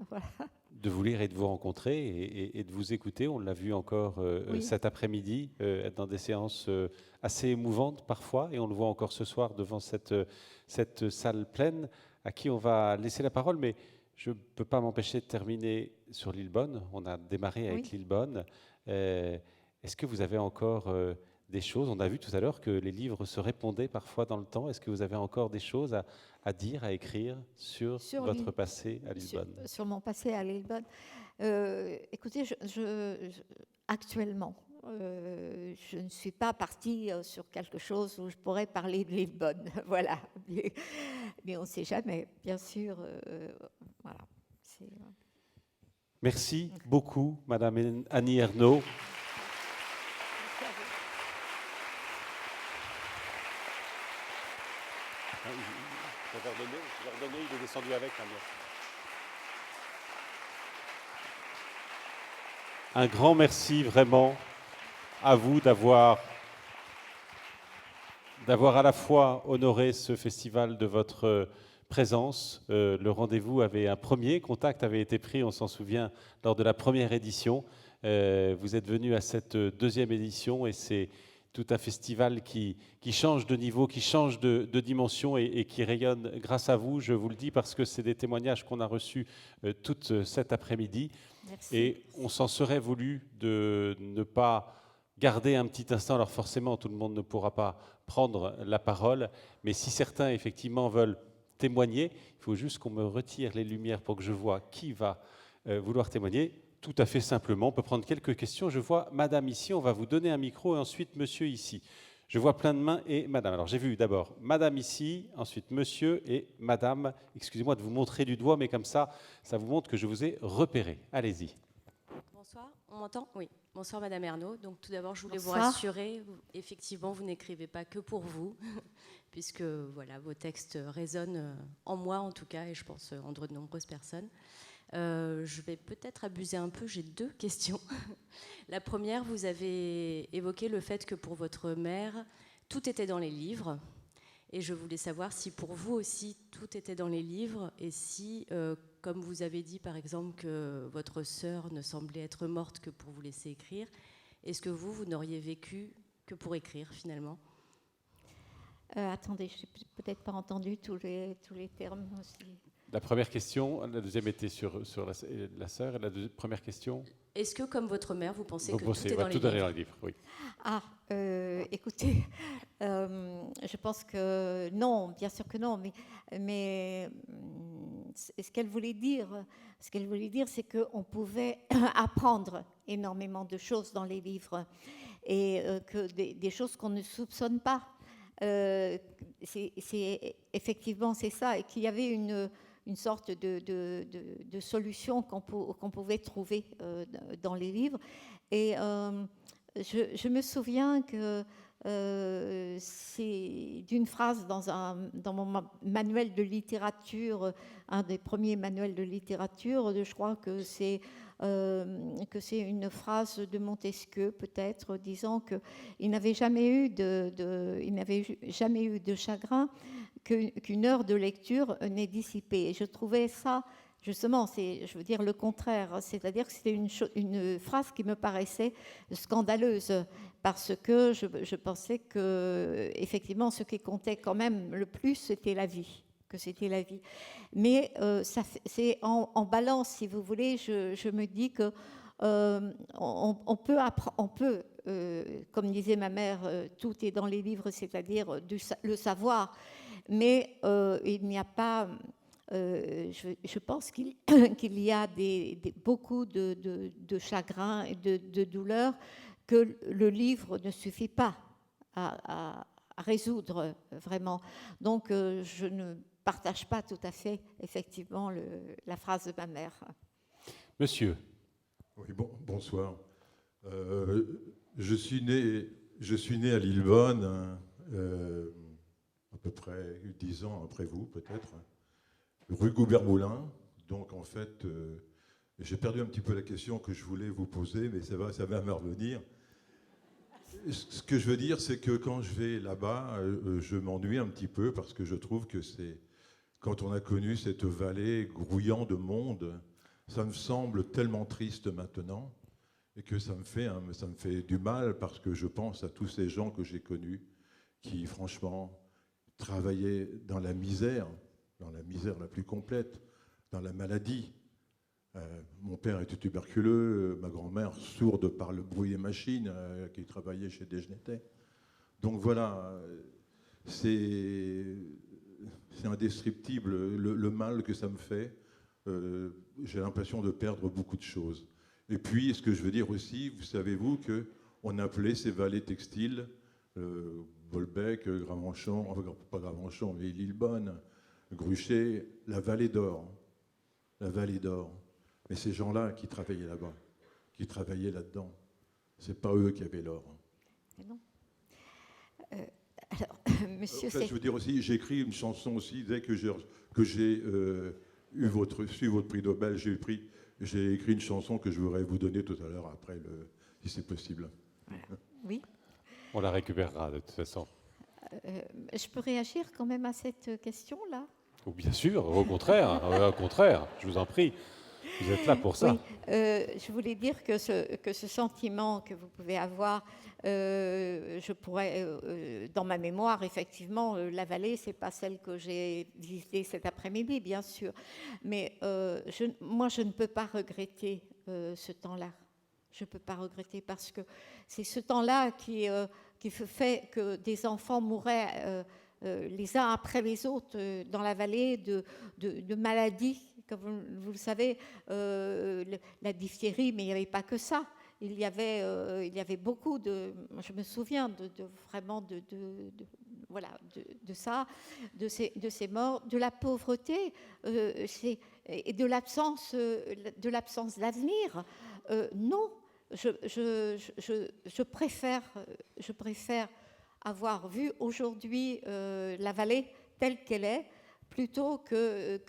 Voilà. De vous lire et de vous rencontrer et de vous écouter. On l'a vu encore cet après-midi dans des séances assez émouvantes parfois, et on le voit encore ce soir devant cette salle pleine, à qui on va laisser la parole. Mais je ne peux pas m'empêcher de terminer sur Lillebonne. On a démarré avec Lillebonne. Est-ce que vous avez encore des choses? On a vu tout à l'heure que les livres se répondaient parfois dans le temps. Est-ce que vous avez encore des choses à dire, à écrire sur votre passé à Lillebonne? Sur mon passé à Lillebonne. Écoutez, actuellement, je ne suis pas partie sur quelque chose où je pourrais parler de Lillebonne. Voilà. Mais on ne sait jamais, bien sûr. Voilà. Merci beaucoup, Madame Annie Ernaux. Je vais redonner, il est descendu avec. Un grand merci vraiment à vous d'avoir à la fois honoré ce festival de votre présence. Le rendez-vous un premier contact avait été pris, on s'en souvient, lors de la première édition. Vous êtes venu à cette deuxième édition et c'est tout un festival qui change de niveau, qui change de dimension et qui rayonne grâce à vous. Je vous le dis parce que c'est des témoignages qu'on a reçus toute cet après-midi. Merci. Et on s'en serait voulu de ne pas garder un petit instant. Alors forcément, tout le monde ne pourra pas prendre la parole, mais si certains effectivement veulent témoigner, il faut juste qu'on me retire les lumières pour que je vois qui va vouloir témoigner. Tout à fait simplement, on peut prendre quelques questions. Je vois Madame ici, on va vous donner un micro et ensuite Monsieur ici. Je vois plein de mains et Madame. Alors j'ai vu d'abord Madame ici, ensuite Monsieur et Madame. Excusez-moi de vous montrer du doigt, mais comme ça vous montre que je vous ai repéré. Allez-y. Bonsoir, on m'entend ? Oui. Bonsoir Madame Ernaux. Donc tout d'abord, je voulais vous Bonsoir. rassurer. Effectivement, vous n'écrivez pas que pour vous, puisque voilà, vos textes résonnent en moi en tout cas, et je pense en de nombreuses personnes. Je vais peut-être abuser un peu, j'ai 2 questions. La première, vous avez évoqué le fait que pour votre mère, tout était dans les livres. Et je voulais savoir si pour vous aussi, tout était dans les livres et si, comme vous avez dit par exemple que votre sœur ne semblait être morte que pour vous laisser écrire, est-ce que vous n'auriez vécu que pour écrire finalement ? Attendez, je n'ai peut-être pas entendu tous les termes aussi. La première question, la deuxième était sur la sœur. Et la première question. Est-ce que, comme votre mère, vous pensez vous que pensez, tout est dans les tout livres ? dans les livres, oui. Écoutez, je pense que non, bien sûr que non, mais ce qu'elle voulait dire, c'est qu'on pouvait apprendre énormément de choses dans les livres et que des choses qu'on ne soupçonne pas. Effectivement, c'est ça, et qu'il y avait une sorte de solution qu'on pouvait trouver dans les livres. Et je me souviens que c'est d'une phrase dans mon manuel de littérature, un des premiers manuels de littérature, je crois que c'est une phrase de Montesquieu peut-être, disant qu'il n'avait jamais eu de chagrin qu'une heure de lecture n'ait dissipé. Et je trouvais ça, justement, je veux dire le contraire, c'est-à-dire que c'était une phrase qui me paraissait scandaleuse, parce que je pensais que, effectivement, ce qui comptait quand même le plus, c'était la vie. Mais c'est en balance, si vous voulez, je me dis que on peut, comme disait ma mère, tout est dans les livres, c'est-à-dire le savoir, mais il n'y a pas, je pense qu'il y a beaucoup de chagrin et de douleur que le livre ne suffit pas à résoudre vraiment. Donc je ne partage pas tout à fait, effectivement, la phrase de ma mère. Monsieur. Oui, bonsoir. Je suis né à Lillebonne, à peu près 10 ans après vous, peut-être, rue Goubert-Moulin. Donc, en fait, j'ai perdu un petit peu la question que je voulais vous poser, mais ça va me revenir. Ce que je veux dire, c'est que quand je vais là-bas, je m'ennuie un petit peu parce que je trouve que c'est, quand on a connu cette vallée grouillant de monde, ça me semble tellement triste maintenant et que ça me fait du mal parce que je pense à tous ces gens que j'ai connus qui, franchement, travaillaient dans la misère la plus complète, dans la maladie. Mon père était tuberculeux, ma grand-mère sourde par le bruit des machines, qui travaillait chez Desgenetais. Donc voilà, c'est indescriptible le mal que ça me fait. J'ai l'impression de perdre beaucoup de choses. Et puis, ce que je veux dire aussi, savez-vous que on appelait ces vallées textiles, Bolbec, Gravenchon, enfin, pas Gravenchon, mais Lillebonne, Gruchet, la vallée d'or. La vallée d'or. Mais ces gens-là qui travaillaient là-bas, qui travaillaient là-dedans, c'est pas eux qui avaient l'or. Mais non. Alors, monsieur, En fait, je veux dire aussi, j'ai écrit une chanson aussi dès que j'ai suivi votre prix Nobel, j'ai écrit une chanson que je voudrais vous donner tout à l'heure après, si c'est possible. voilà. Oui. On la récupérera de toute façon. Je peux réagir quand même à cette question-là? Ou bien sûr, au contraire, je vous en prie. Vous êtes là pour ça. Oui, je voulais dire que ce sentiment que vous pouvez avoir, je pourrais, dans ma mémoire, effectivement, la vallée, c'est pas celle que j'ai visitée cet après-midi, bien sûr, mais moi, je ne peux pas regretter ce temps-là. Je ne peux pas regretter parce que c'est ce temps-là qui fait que des enfants mouraient les uns après les autres dans la vallée de maladies. Comme vous le savez, la diphtérie, mais il n'y avait pas que ça. Il y avait beaucoup de... Je me souviens vraiment de ça, de ces morts, de la pauvreté et de l'absence d'avenir. Non, je préfère avoir vu aujourd'hui la vallée telle qu'elle est, plutôt que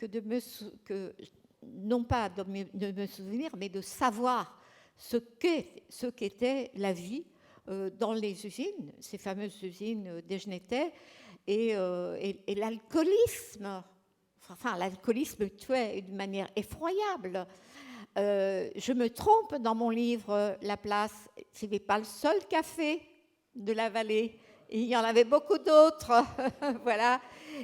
non pas de me souvenir, mais de savoir ce qu'était la vie dans les usines, ces fameuses usines Desgenais, et l'alcoolisme. Enfin, l'alcoolisme tuait d'une manière effroyable. Je me trompe dans mon livre La Place, ce n'est pas le seul café de la vallée. Il y en avait beaucoup d'autres, voilà.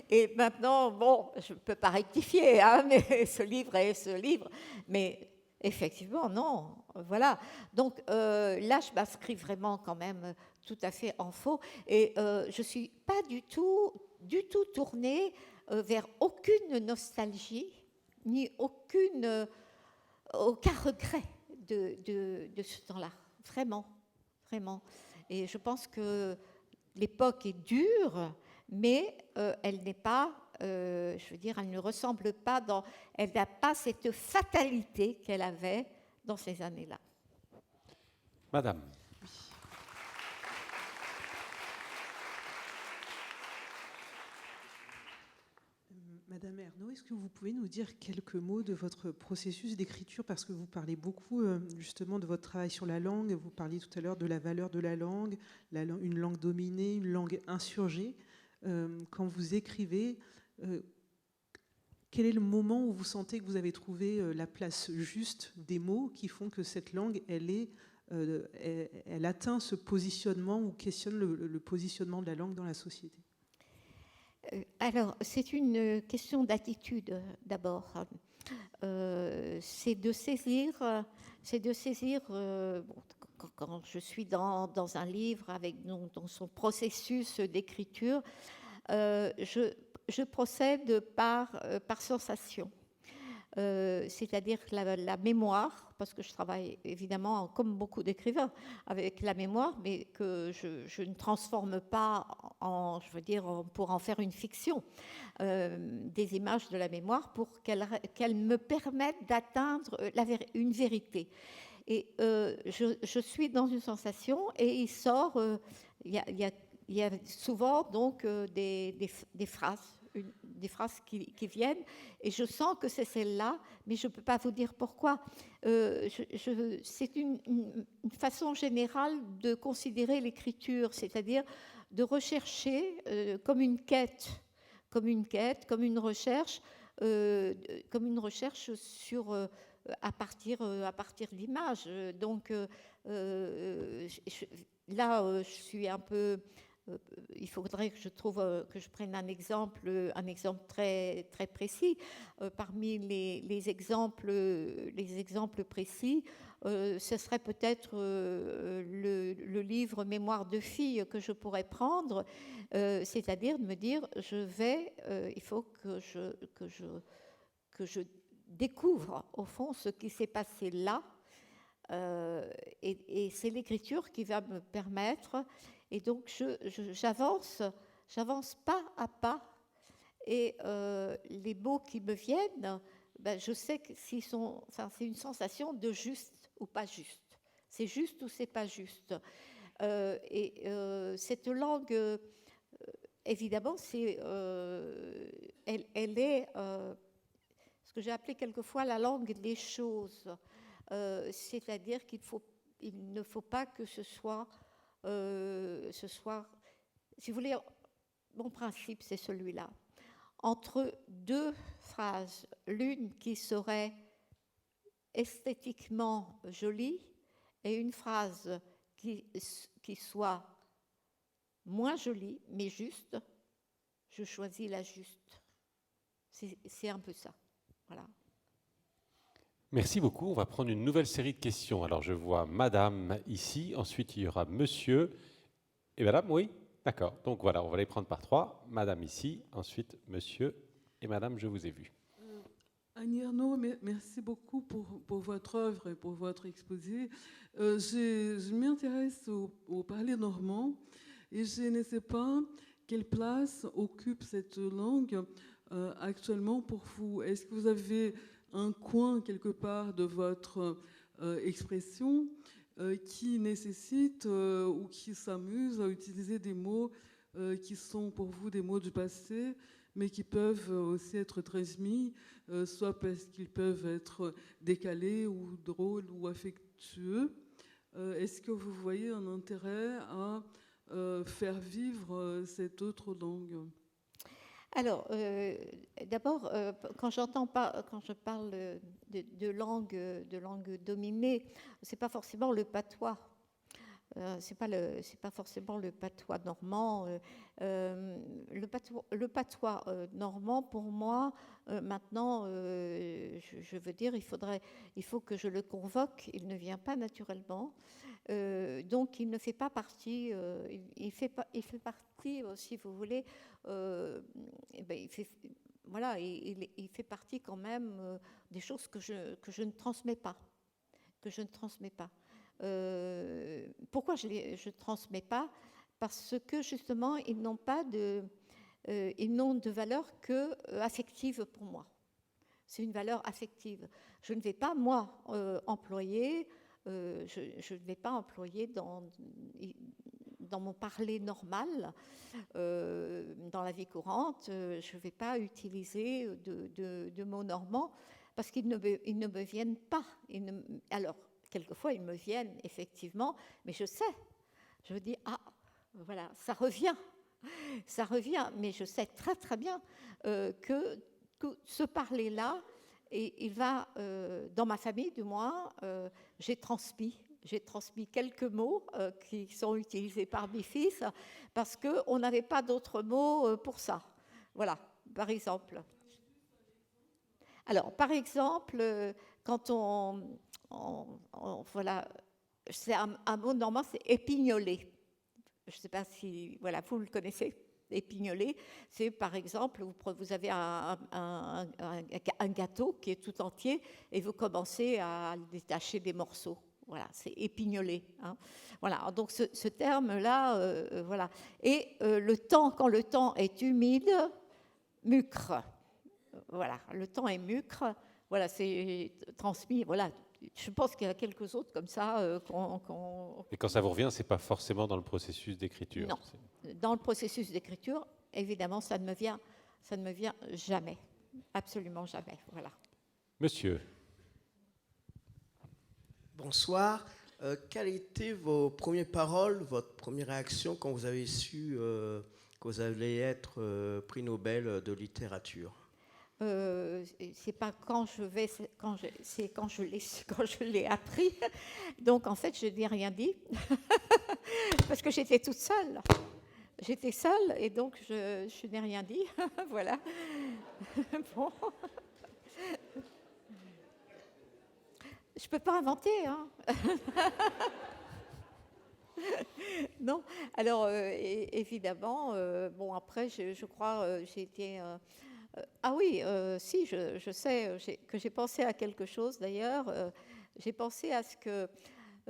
Et maintenant, bon, je ne peux pas rectifier, hein, mais ce livre est ce livre. Mais effectivement, non, voilà. Donc là, je m'inscris vraiment quand même tout à fait en faux. Et je ne suis pas du tout tournée vers aucune nostalgie, ni aucun regret de ce temps-là. Vraiment, vraiment. Et je pense que l'époque est dure, mais elle n'est pas, je veux dire, elle ne ressemble pas elle n'a pas cette fatalité qu'elle avait dans ces années-là. Madame. Madame Ernaud, est-ce que vous pouvez nous dire quelques mots de votre processus d'écriture, parce que vous parlez beaucoup justement de votre travail sur la langue, vous parliez tout à l'heure de la valeur de la langue, une langue dominée, une langue insurgée. Quand vous écrivez, quel est le moment où vous sentez que vous avez trouvé la place juste des mots qui font que cette langue, elle atteint ce positionnement ou questionne le positionnement de la langue dans la société? Alors, c'est une question d'attitude d'abord. C'est de saisir quand je suis dans un livre dans son processus d'écriture, je procède par sensation. C'est-à-dire que la mémoire, parce que je travaille évidemment comme beaucoup d'écrivains avec la mémoire, mais que je ne transforme pas pour en faire une fiction, des images de la mémoire pour qu'elles me permettent d'atteindre une vérité. Et je suis dans une sensation et il sort, il y a souvent donc des phrases. Des phrases qui viennent, et je sens que c'est celle-là, mais je ne peux pas vous dire pourquoi. C'est une façon générale de considérer l'écriture, c'est-à-dire de rechercher comme une quête, comme une recherche sur à partir d'images. Donc là, je suis un peu... il faudrait que je prenne un exemple très, très précis. Parmi les exemples précis, ce serait peut-être le livre Mémoire de fille que je pourrais prendre, c'est-à-dire de me dire, il faut que je découvre au fond ce qui s'est passé là, Et c'est l'écriture qui va me permettre, et donc j'avance pas à pas, et les mots qui me viennent, ben, je sais que s'ils sont, enfin, c'est une sensation de juste ou pas juste, c'est juste ou c'est pas juste. Cette langue, évidemment, elle est ce que j'ai appelé quelquefois la langue des choses. C'est-à-dire qu'il ne faut pas que ce soit, si vous voulez, mon principe c'est celui-là. Entre deux phrases, l'une qui serait esthétiquement jolie et une phrase qui soit moins jolie mais juste, je choisis la juste. C'est un peu ça. Voilà. Merci beaucoup. On va prendre une nouvelle série de questions. Alors, je vois madame ici, ensuite il y aura monsieur et madame, oui? D'accord. Donc voilà, on va les prendre par trois. Madame ici, ensuite monsieur et madame, je vous ai vu. Annie Ernaux, merci beaucoup pour votre œuvre et pour votre exposé. Je m'intéresse au parler normand et je ne sais pas quelle place occupe cette langue actuellement pour vous. Est-ce que vous avez un coin quelque part de votre expression qui nécessite ou qui s'amuse à utiliser des mots qui sont pour vous des mots du passé, mais qui peuvent aussi être transmis, soit parce qu'ils peuvent être décalés ou drôles ou affectueux. Est-ce que vous voyez un intérêt à faire vivre cette autre langue ? Alors, d'abord, quand je parle de langue dominée, c'est pas forcément le patois. C'est pas forcément le patois normand. Le patois normand, pour moi, maintenant, je veux dire, il faut que je le convoque. Il ne vient pas naturellement. Donc, il ne fait pas partie. Il fait partie, si vous voulez. Il fait partie quand même des choses que je ne transmets pas. Pourquoi je ne transmets pas ? Parce que justement, ils n'ont de valeur que affective pour moi. C'est une valeur affective. Je ne vais pas, moi, employer, je ne vais pas employer dans mon parler normal, dans la vie courante, je ne vais pas utiliser de mots normands parce qu'ils ne me viennent pas. Alors, quelquefois, ils me viennent, effectivement, mais je sais. Je me dis, voilà, ça revient, mais je sais très, très bien que ce parler-là, et il va, dans ma famille, du moins, j'ai transmis quelques mots qui sont utilisés par mes fils parce qu'on n'avait pas d'autres mots pour ça. Voilà, par exemple. Alors, par exemple, quand voilà, c'est un mot normand, c'est épignoler. Je ne sais pas si, voilà, vous le connaissez. Épignoler, c'est par exemple, vous avez un gâteau qui est tout entier et vous commencez à détacher des morceaux. Voilà, c'est épignoler. Hein. Voilà, donc ce terme-là, voilà. Et quand le temps est humide, mucre. Voilà, le temps est mucre. Voilà, c'est transmis. Voilà, je pense qu'il y a quelques autres comme ça. Et quand ça vous revient, c'est pas forcément dans le processus d'écriture. Non, dans le processus d'écriture, évidemment, ça ne me vient jamais, absolument jamais. Voilà. Monsieur. Bonsoir. Quelles étaient vos premières paroles, votre première réaction quand vous avez su que vous allez être prix Nobel de littérature ? C'est pas c'est quand je l'ai appris. Donc en fait, je n'ai rien dit parce que j'étais toute seule. J'étais seule et donc je n'ai rien dit. Voilà. Bon. Je peux pas inventer, hein. Non. Alors évidemment, bon après, je crois, j'ai été. Ah oui, si, je sais que j'ai pensé à quelque chose d'ailleurs. J'ai pensé à ce que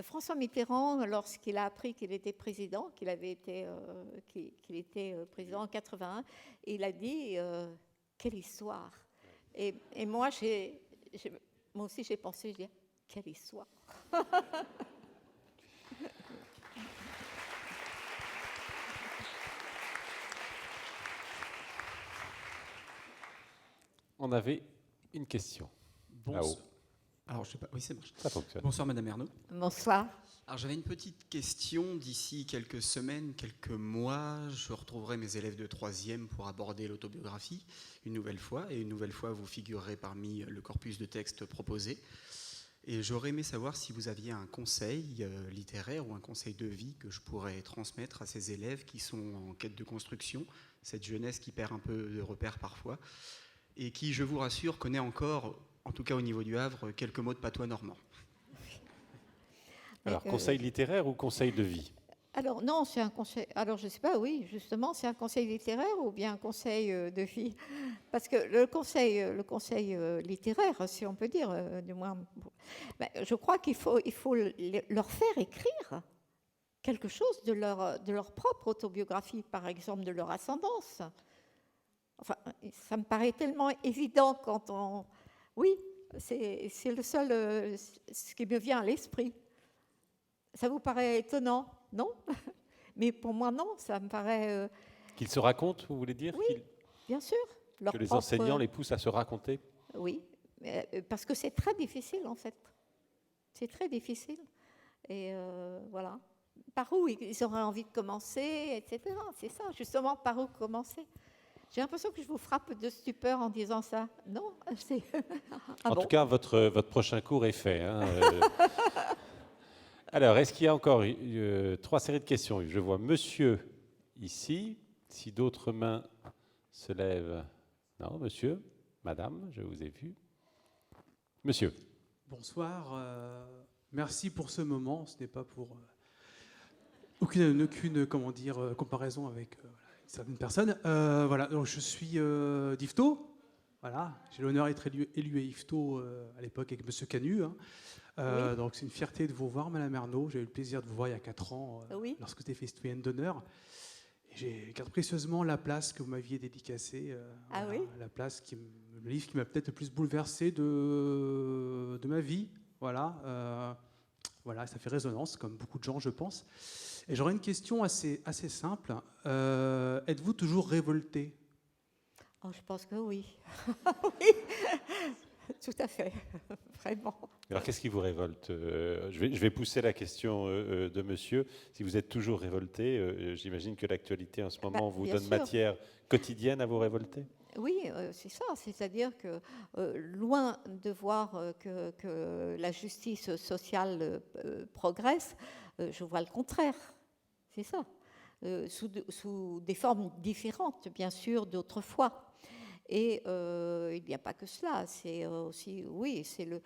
François Mitterrand, lorsqu'il a appris qu'il était président, qu'il était président en 81, il a dit quelle histoire. Et moi, moi aussi, j'ai pensé, je dis, quelle histoire. On avait une question. Là-haut. Alors, je sais pas. Oui, ça marche. Ça fonctionne. Bonsoir, Madame Ernaud. Bonsoir. Alors, j'avais une petite question. D'ici quelques semaines, quelques mois, je retrouverai mes élèves de 3e pour aborder l'autobiographie une nouvelle fois. Et une nouvelle fois, vous figurerez parmi le corpus de textes proposés. Et j'aurais aimé savoir si vous aviez un conseil littéraire ou un conseil de vie que je pourrais transmettre à ces élèves qui sont en quête de construction, cette jeunesse qui perd un peu de repères parfois, et qui, je vous rassure, connaît encore, en tout cas au niveau du Havre, quelques mots de patois normand. Alors, conseil littéraire ou conseil de vie? Alors, non, c'est un conseil. Alors, je ne sais pas, oui, justement, c'est un conseil littéraire ou bien un conseil de vie? Parce que le conseil littéraire, si on peut dire, du moins, je crois qu'il faut leur faire écrire quelque chose de leur propre autobiographie, par exemple, de leur ascendance. Enfin, ça me paraît tellement évident quand on... Oui, c'est le seul... ce qui me vient à l'esprit. Ça vous paraît étonnant, non? Mais pour moi, non, ça me paraît... Qu'ils se racontent, vous voulez dire? Oui, bien sûr. Que les enseignants les poussent à se raconter? Oui, parce que c'est très difficile, en fait. C'est très difficile. Et voilà. Par où ils auraient envie de commencer, etc. C'est ça, justement, par où commencer. J'ai l'impression que je vous frappe de stupeur en disant ça. Non, c'est... En tout cas, votre prochain cours est fait. Hein. Alors, est-ce qu'il y a encore 3 séries de questions? Je vois monsieur ici. Si d'autres mains se lèvent... Non, monsieur, madame, je vous ai vu. Monsieur. Bonsoir. Merci pour ce moment. Ce n'est pas pour aucune comment dire, comparaison avec certaines personnes. Voilà, donc je suis d'IFTO. Voilà, j'ai l'honneur d'être élu à IFTO à l'époque avec monsieur Canu. Hein. Oui. Donc c'est une fierté de vous voir, Madame Ernaud. J'ai eu le plaisir de vous voir il y a 4 ans oui. Lorsque vous étiez fait citoyenne d'honneur. Et garde précieusement la place que vous m'aviez dédicacée. Ah voilà, oui. La place, le livre qui m'a peut-être le plus bouleversé de ma vie. Voilà, voilà, ça fait résonance, comme beaucoup de gens, je pense. Et j'aurais une question assez simple. Êtes-vous toujours révolté? Oh, je pense que oui. Oui, tout à fait, vraiment. Alors, qu'est-ce qui vous révolte? Je vais pousser la question de monsieur. Si vous êtes toujours révolté, j'imagine que l'actualité en ce moment vous donne matière quotidienne à vous révolter? Oui, c'est ça. C'est-à-dire que loin de voir que la justice sociale progresse, je vois le contraire. C'est ça. Sous des formes différentes, bien sûr, d'autrefois. Et il n'y a pas que cela, c'est aussi, oui, c'est le...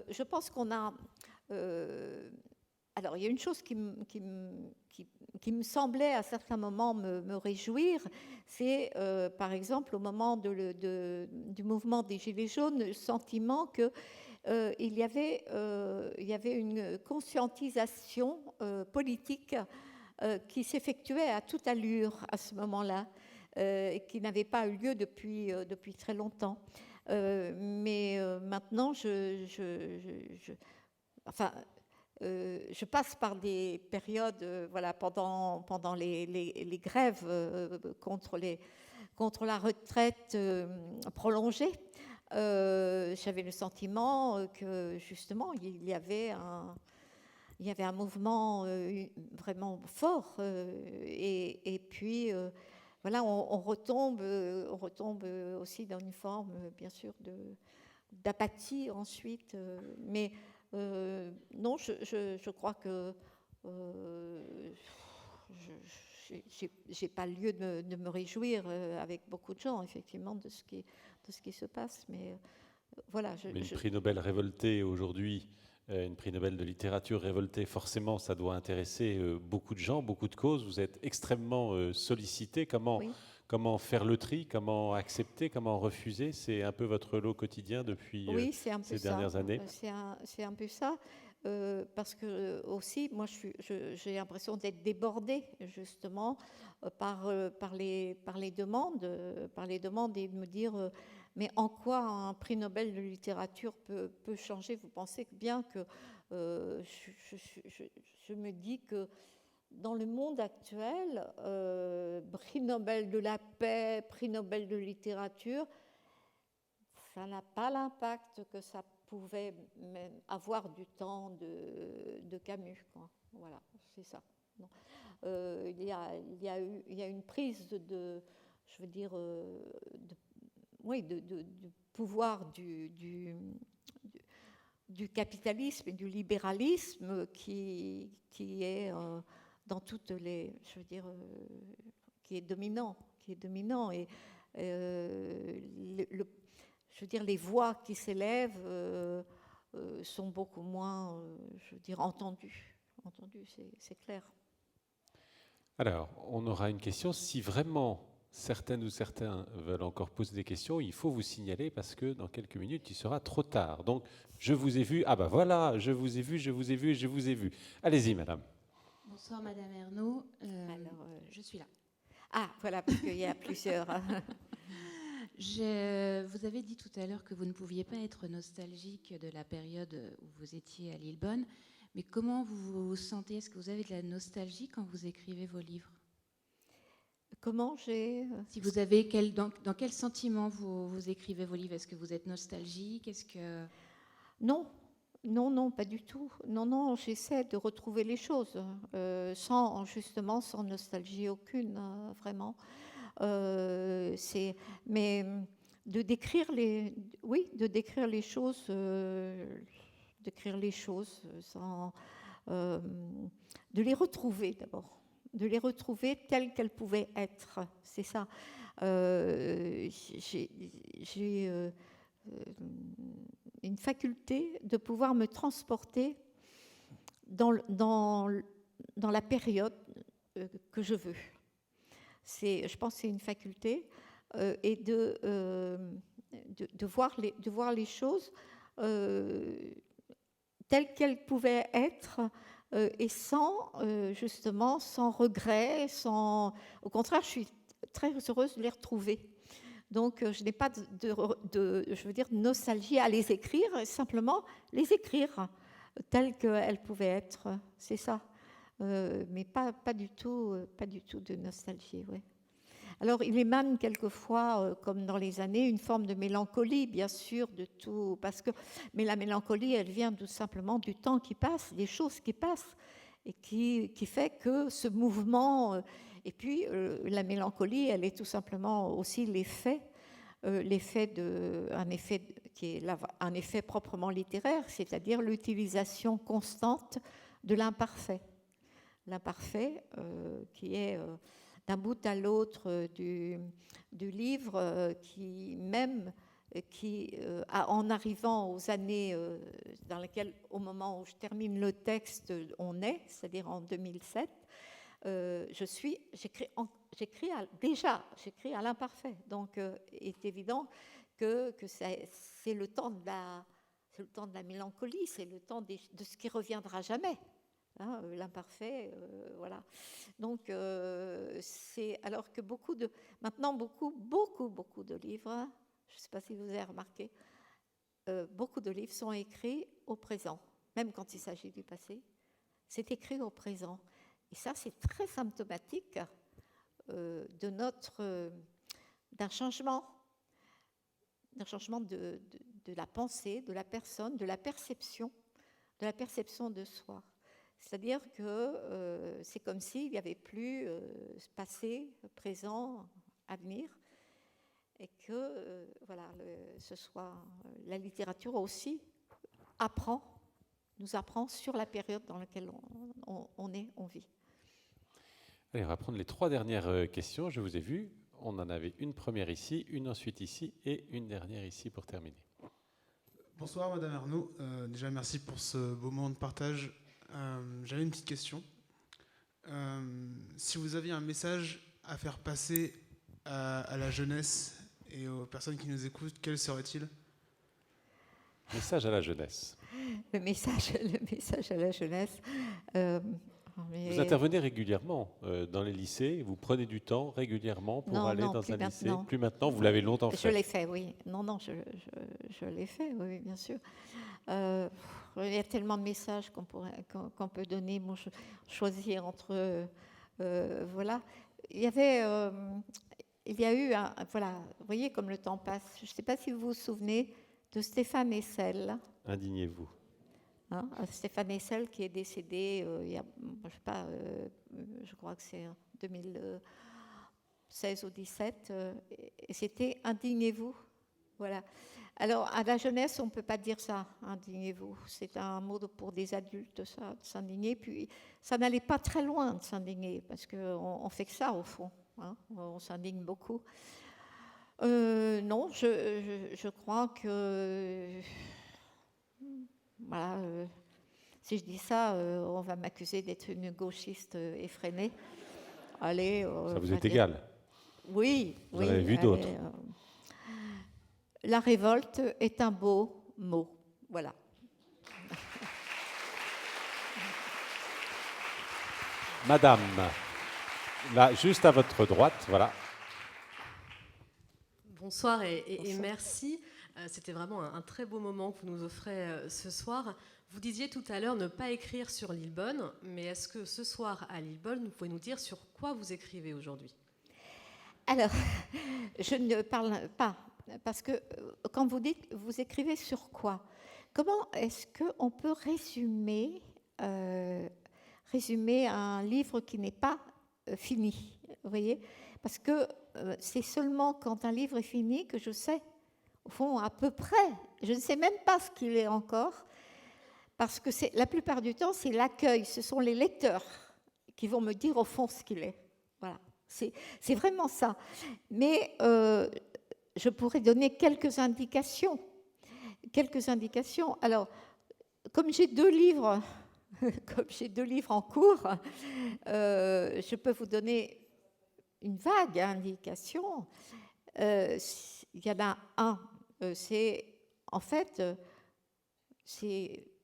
je pense qu'on a... alors, il y a une chose qui me semblait à certains moments me réjouir, c'est, par exemple, au moment du mouvement des Gilets jaunes, le sentiment qu'il y avait une conscientisation politique qui s'effectuait à toute allure à ce moment-là. Qui n'avait pas eu lieu depuis très longtemps. Mais maintenant, je passe par des périodes, voilà, pendant les grèves contre la retraite prolongée. J'avais le sentiment que, justement, il y avait un mouvement vraiment fort. Et puis... voilà, on retombe aussi dans une forme, bien sûr, d'apathie ensuite. Mais non, je crois que j'ai pas lieu de me réjouir avec beaucoup de gens, effectivement, de ce qui se passe. Mais voilà. Mais une prix Nobel révoltée aujourd'hui, une prix Nobel de littérature révoltée, forcément, ça doit intéresser beaucoup de gens, beaucoup de causes. Vous êtes extrêmement sollicité. Comment comment faire le tri, comment accepter, comment refuser. C'est un peu votre lot quotidien depuis Oui, c'est un peu ces ça. dernières années. C'est un peu ça. Parce que aussi, moi, j'ai l'impression d'être débordée justement par les demandes, et de me dire, mais en quoi un prix Nobel de littérature peut changer? Vous pensez bien que je me dis que dans le monde actuel, prix Nobel de la paix, prix Nobel de littérature, ça n'a pas l'impact que ça pouvait même avoir du temps de Camus, quoi. Voilà, c'est ça. Il y a une prise de je veux dire, de pouvoir du capitalisme et du libéralisme qui est dans toutes les, je veux dire, qui est dominant, et je veux dire, les voix qui s'élèvent sont beaucoup moins, je veux dire, entendues, c'est clair. Alors, on aura une question. Si vraiment certaines ou certains veulent encore poser des questions, il faut vous signaler parce que dans quelques minutes, il sera trop tard. Donc, je vous ai vu. Ah ben voilà, je vous ai vu, je vous ai vu, je vous ai vu. Allez-y, madame. Bonsoir, madame Ernaud. Je suis là. Ah, voilà, parce qu'il y a plusieurs. Vous avez dit tout à l'heure que vous ne pouviez pas être nostalgique de la période où vous étiez à Lillebonne, mais comment vous vous sentez? Est-ce que vous avez de la nostalgie quand vous écrivez vos livres? Comment j'ai... Si vous avez dans quel sentiment vous écrivez vos livres? Est-ce que vous êtes nostalgique? Est-ce que... Non, pas du tout. Non, j'essaie de retrouver les choses sans nostalgie aucune, vraiment. Mais de décrire les choses, sans de les retrouver d'abord, telles qu'elles pouvaient être. C'est ça. J'ai une faculté de pouvoir me transporter dans la période que je veux. Je pense que c'est une faculté et de voir les choses telles qu'elles pouvaient être et sans regret, au contraire, je suis très heureuse de les retrouver. Donc, je n'ai pas de nostalgie à les écrire, simplement les écrire telles qu'elles pouvaient être, c'est ça. Mais pas du tout de nostalgie, ouais. Alors, il émane quelquefois, comme dans les années, une forme de mélancolie, bien sûr, de tout, mais la mélancolie, elle vient tout simplement du temps qui passe, des choses qui passent, et qui fait que ce mouvement, et puis la mélancolie, elle est tout simplement aussi l'effet qui est un effet proprement littéraire, c'est-à-dire l'utilisation constante de l'imparfait. L'imparfait qui est d'un bout à l'autre du livre, en arrivant aux années dans lesquelles, au moment où je termine le texte, on est, c'est-à-dire en 2007, j'écris à l'imparfait. Donc, il est évident que c'est le temps de la mélancolie, c'est le temps de ce qui reviendra jamais. Hein, l'imparfait, voilà. Donc, c'est alors que maintenant beaucoup de livres, je ne sais pas si vous avez remarqué, beaucoup de livres sont écrits au présent, même quand il s'agit du passé, c'est écrit au présent. Et ça, c'est très symptomatique d'un changement de la pensée, de la personne, de la perception de soi. C'est-à-dire que c'est comme s'il n'y avait plus passé, présent, avenir, et que la littérature aussi nous apprend sur la période dans laquelle on vit. Allez, on va prendre les 3 dernières questions. Je vous ai vu. On en avait une première ici, une ensuite ici et une dernière ici pour terminer. Bonsoir Madame Ernaud. Déjà merci pour ce beau moment de partage. J'avais une petite question. Si vous aviez un message à faire passer à la jeunesse et aux personnes qui nous écoutent, quel serait-il? Message à la jeunesse. Le message à la jeunesse. Vous intervenez régulièrement dans les lycées, vous prenez du temps régulièrement pour aller dans un lycée. Plus maintenant, vous l'avez longtemps fait. Je l'ai fait, oui. Non, je l'ai fait, oui, bien sûr. Il y a tellement de messages qu'on peut donner. Moi, choisir entre... voilà. Il y a eu voilà, vous voyez comme le temps passe. Je ne sais pas si vous vous souvenez de Stéphane Hessel. Indignez-vous. Hein, Stéphane Hessel qui est décédé il y a, je sais pas, je crois que c'est en 2016 ou 2017, et c'était indignez-vous. Voilà. Alors à la jeunesse, on ne peut pas dire ça, indignez-vous. C'est un mot pour des adultes, ça, de s'indigner. Puis ça n'allait pas très loin de s'indigner, parce qu'on fait que ça au fond. Hein, on s'indigne beaucoup. Non, je crois que... Voilà, si je dis ça, on va m'accuser d'être une gauchiste effrénée. Allez, ça vous est égal? Oui. Vous en avez vu d'autres. La révolte est un beau mot. Voilà. Madame, là, juste à votre droite, voilà. Bonsoir et merci. C'était vraiment un très beau moment que vous nous offrez ce soir. Vous disiez tout à l'heure ne pas écrire sur Lillebonne, mais est-ce que ce soir à Lillebonne, vous pouvez nous dire sur quoi vous écrivez aujourd'hui? Alors, je ne parle pas, parce que quand vous dites vous écrivez sur quoi, comment est-ce qu'on peut résumer un livre qui n'est pas fini, vous voyez? Parce que c'est seulement quand un livre est fini que je sais, au fond, à peu près. Je ne sais même pas ce qu'il est encore, parce que la plupart du temps, c'est l'accueil. Ce sont les lecteurs qui vont me dire, au fond, ce qu'il est. Voilà. C'est vraiment ça. Mais je pourrais donner quelques indications. Alors, comme j'ai 2 livres, en cours, je peux vous donner une vague indication. Il y en a un.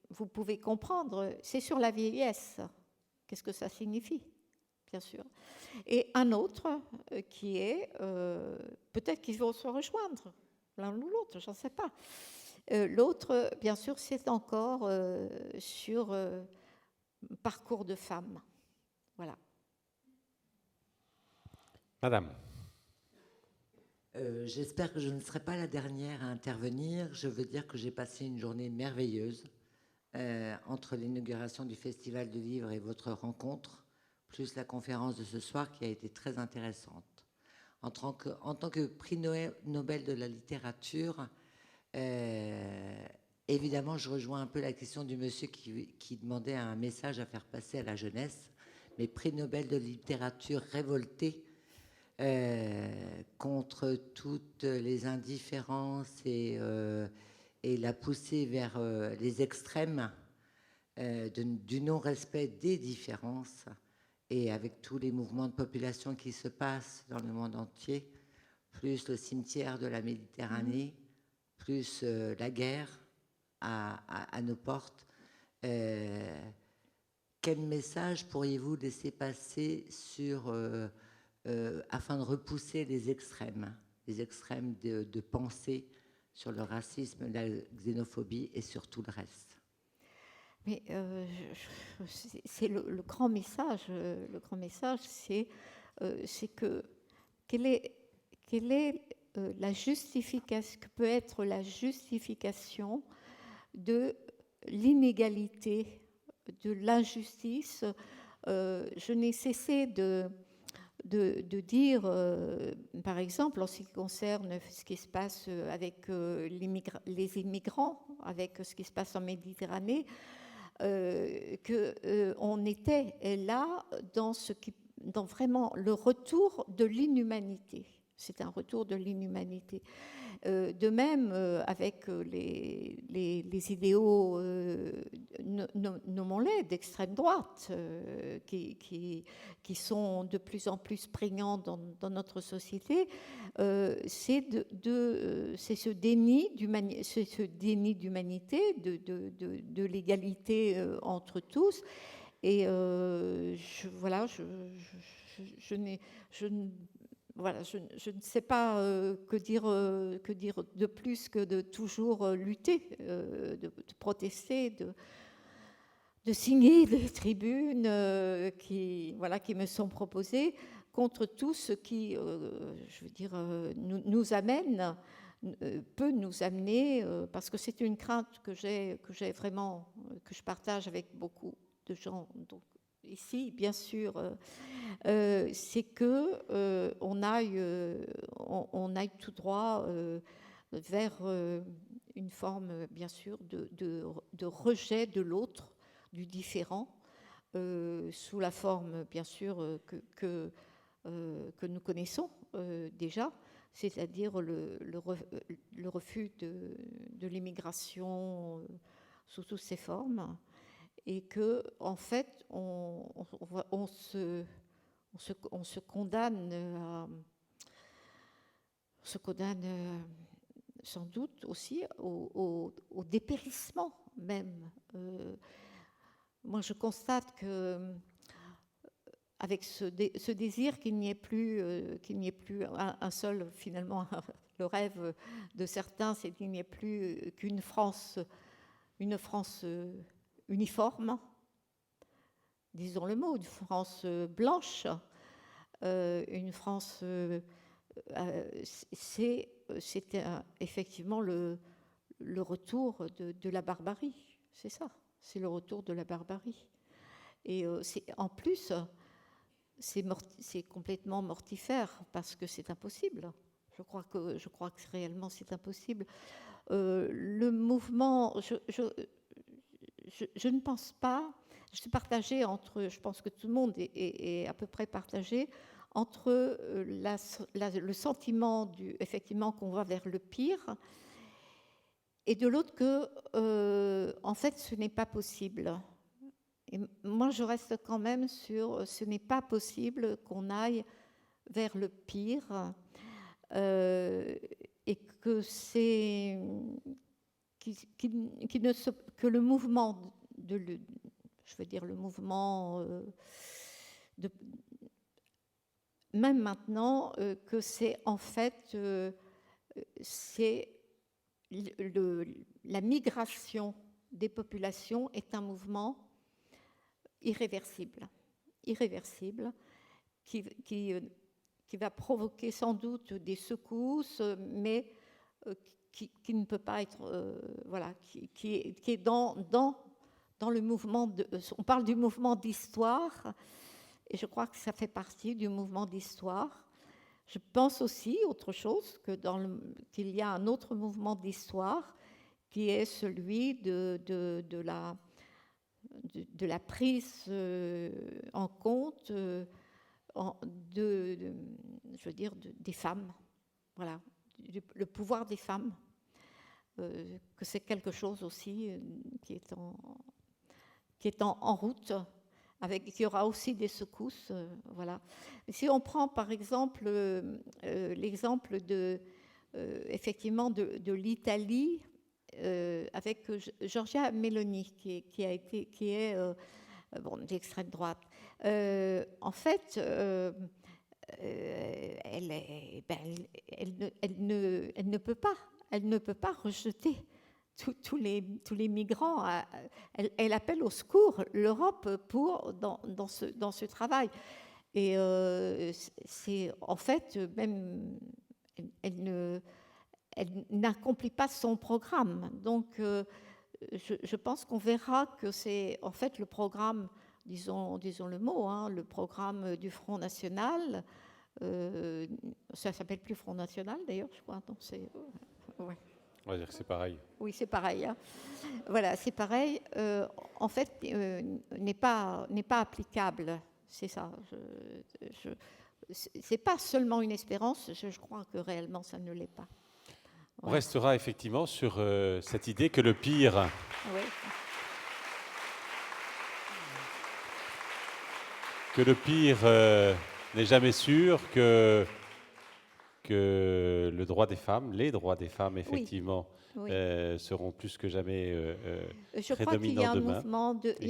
Vous pouvez comprendre, c'est sur la vieillesse. Qu'est-ce que ça signifie, bien sûr. Et un autre qui est, peut-être qu'ils vont se rejoindre, l'un ou l'autre, je ne sais pas. L'autre, bien sûr, c'est encore sur parcours de femme. Voilà. Madame. J'espère que je ne serai pas la dernière à intervenir. Je veux dire que j'ai passé une journée merveilleuse entre l'inauguration du Festival du Livre et votre rencontre, plus la conférence de ce soir qui a été très intéressante. En tant que prix Nobel de la littérature, évidemment, je rejoins un peu la question du monsieur qui demandait un message à faire passer à la jeunesse, mais prix Nobel de littérature révolté contre toutes les indifférences et la poussée vers les extrêmes du non-respect des différences, et avec tous les mouvements de population qui se passent dans le monde entier, plus le cimetière de la Méditerranée, plus la guerre à nos portes. Quel message pourriez-vous laisser passer afin de repousser les extrêmes de pensée sur le racisme, la xénophobie et sur tout le reste? Mais c'est le grand message. Le grand message, c'est que quelle est la justification, que peut être la justification de l'inégalité, de l'injustice. Je n'ai cessé de dire, par exemple, en ce qui concerne ce qui se passe avec les immigrants, avec ce qui se passe en Méditerranée, qu'on était là dans vraiment le retour de l'inhumanité. C'est un retour de l'inhumanité. De même, avec les idéaux, nommons-les, d'extrême droite, qui sont de plus en plus prégnants dans notre société, c'est ce déni d'humanité, de l'égalité entre tous. Et je ne sais pas que dire de plus que de toujours lutter, de protester, de signer des tribunes qui me sont proposées contre tout ce qui, nous amène, peut nous amener, parce que c'est une crainte que j'ai vraiment, que je partage avec beaucoup de gens. Donc, ici, bien sûr, c'est que on aille tout droit vers une forme, bien sûr, de rejet de l'autre, du différent, sous la forme, bien sûr, que nous connaissons déjà, c'est-à-dire le refus de l'immigration sous toutes ses formes. Et que, en fait, on se condamne sans doute aussi au dépérissement même. Moi, je constate que avec ce désir qu'il n'y ait plus un seul, finalement, le rêve de certains, c'est qu'il n'y ait plus qu'une France, uniforme, disons le mot, une France blanche, une France, c'était effectivement le retour de la barbarie, c'est ça, c'est le retour de la barbarie. Et en plus, c'est complètement mortifère parce que c'est impossible. Je crois que réellement c'est impossible. Le mouvement, je ne pense pas, je suis partagée entre, je pense que tout le monde est à peu près partagé, entre le sentiment effectivement qu'on va vers le pire, et de l'autre que, en fait, ce n'est pas possible. Et moi, je reste quand même sur ce n'est pas possible qu'on aille vers le pire, et que c'est que le mouvement le mouvement même maintenant, que c'est en fait c'est la migration des populations est un mouvement irréversible qui va provoquer sans doute des secousses, mais qui ne peut pas être, qui est dans le mouvement. On parle du mouvement d'histoire, et je crois que ça fait partie du mouvement d'histoire. Je pense aussi, autre chose, qu'il y a un autre mouvement d'histoire qui est celui de la prise en compte des femmes, voilà, le pouvoir des femmes, que c'est quelque chose aussi qui est en route, qui aura aussi des secousses, voilà. Si on prend par exemple l'exemple effectivement de l'Italie, avec Giorgia Meloni, qui est d'extrême droite. En fait, elle ne peut pas rejeter tous les migrants. Elle appelle au secours l'Europe dans ce travail. Et c'est en fait même elle n'accomplit pas son programme. Donc je pense qu'on verra que c'est en fait le programme, disons le mot, le programme du Front National. Ça s'appelle plus Front National d'ailleurs, je crois. Donc c'est ouais. On va dire que c'est pareil. Oui, c'est pareil. Voilà, c'est pareil. En fait, n'est pas applicable. C'est ça. c'est pas seulement une espérance, je crois que réellement ça ne l'est pas. On restera effectivement sur cette idée que le pire... Oui. Que le pire n'est jamais sûr, que le droit des femmes, les droits des femmes, effectivement, oui. seront plus que jamais je crois qu'il y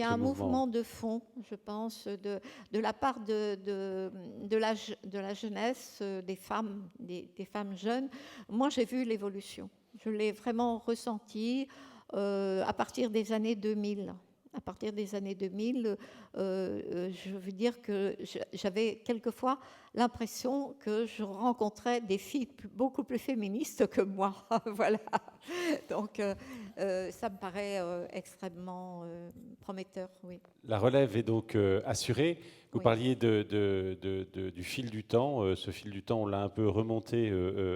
a un mouvement de fond, je pense, de la part de la jeunesse, des femmes jeunes. Moi, j'ai vu l'évolution. Je l'ai vraiment ressenti à partir des années 2000. À partir des années 2000, je veux dire que j'avais quelquefois l'impression que je rencontrais des filles beaucoup plus féministes que moi. Voilà. Donc, ça me paraît extrêmement prometteur, oui. La relève est donc assurée. Vous parliez du fil du temps. Ce fil du temps, on l'a un peu remonté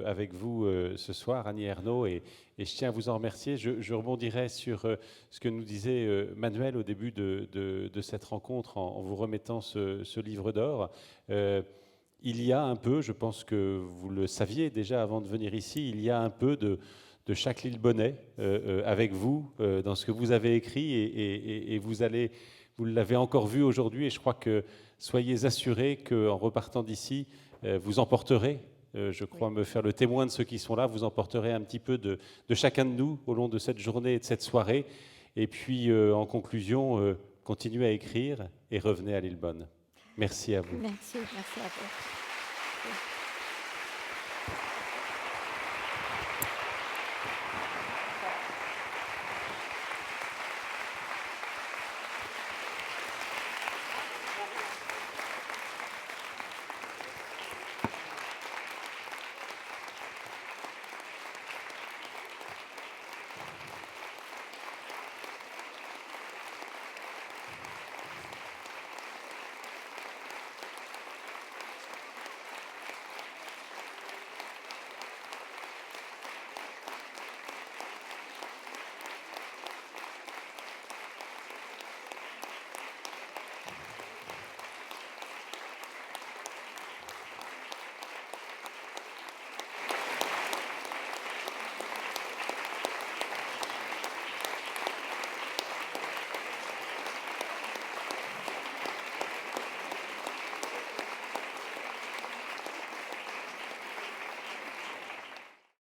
avec vous ce soir, Annie Ernaux, et je tiens à vous en remercier. Je rebondirai sur ce que nous disait Manuel au début de cette rencontre en vous remettant ce livre d'or. Il y a un peu, je pense que vous le saviez déjà avant de venir ici, il y a un peu de chaque Lillebonnais avec vous dans ce que vous avez écrit et vous l'avez encore vu aujourd'hui, et je crois que soyez assurés qu'en repartant d'ici, vous emporterez, je crois me faire le témoin de ceux qui sont là, vous emporterez un petit peu de chacun de nous au long de cette journée et de cette soirée. Et puis, en conclusion, continuez à écrire et revenez à Lillebonne. Merci à vous. Merci à vous.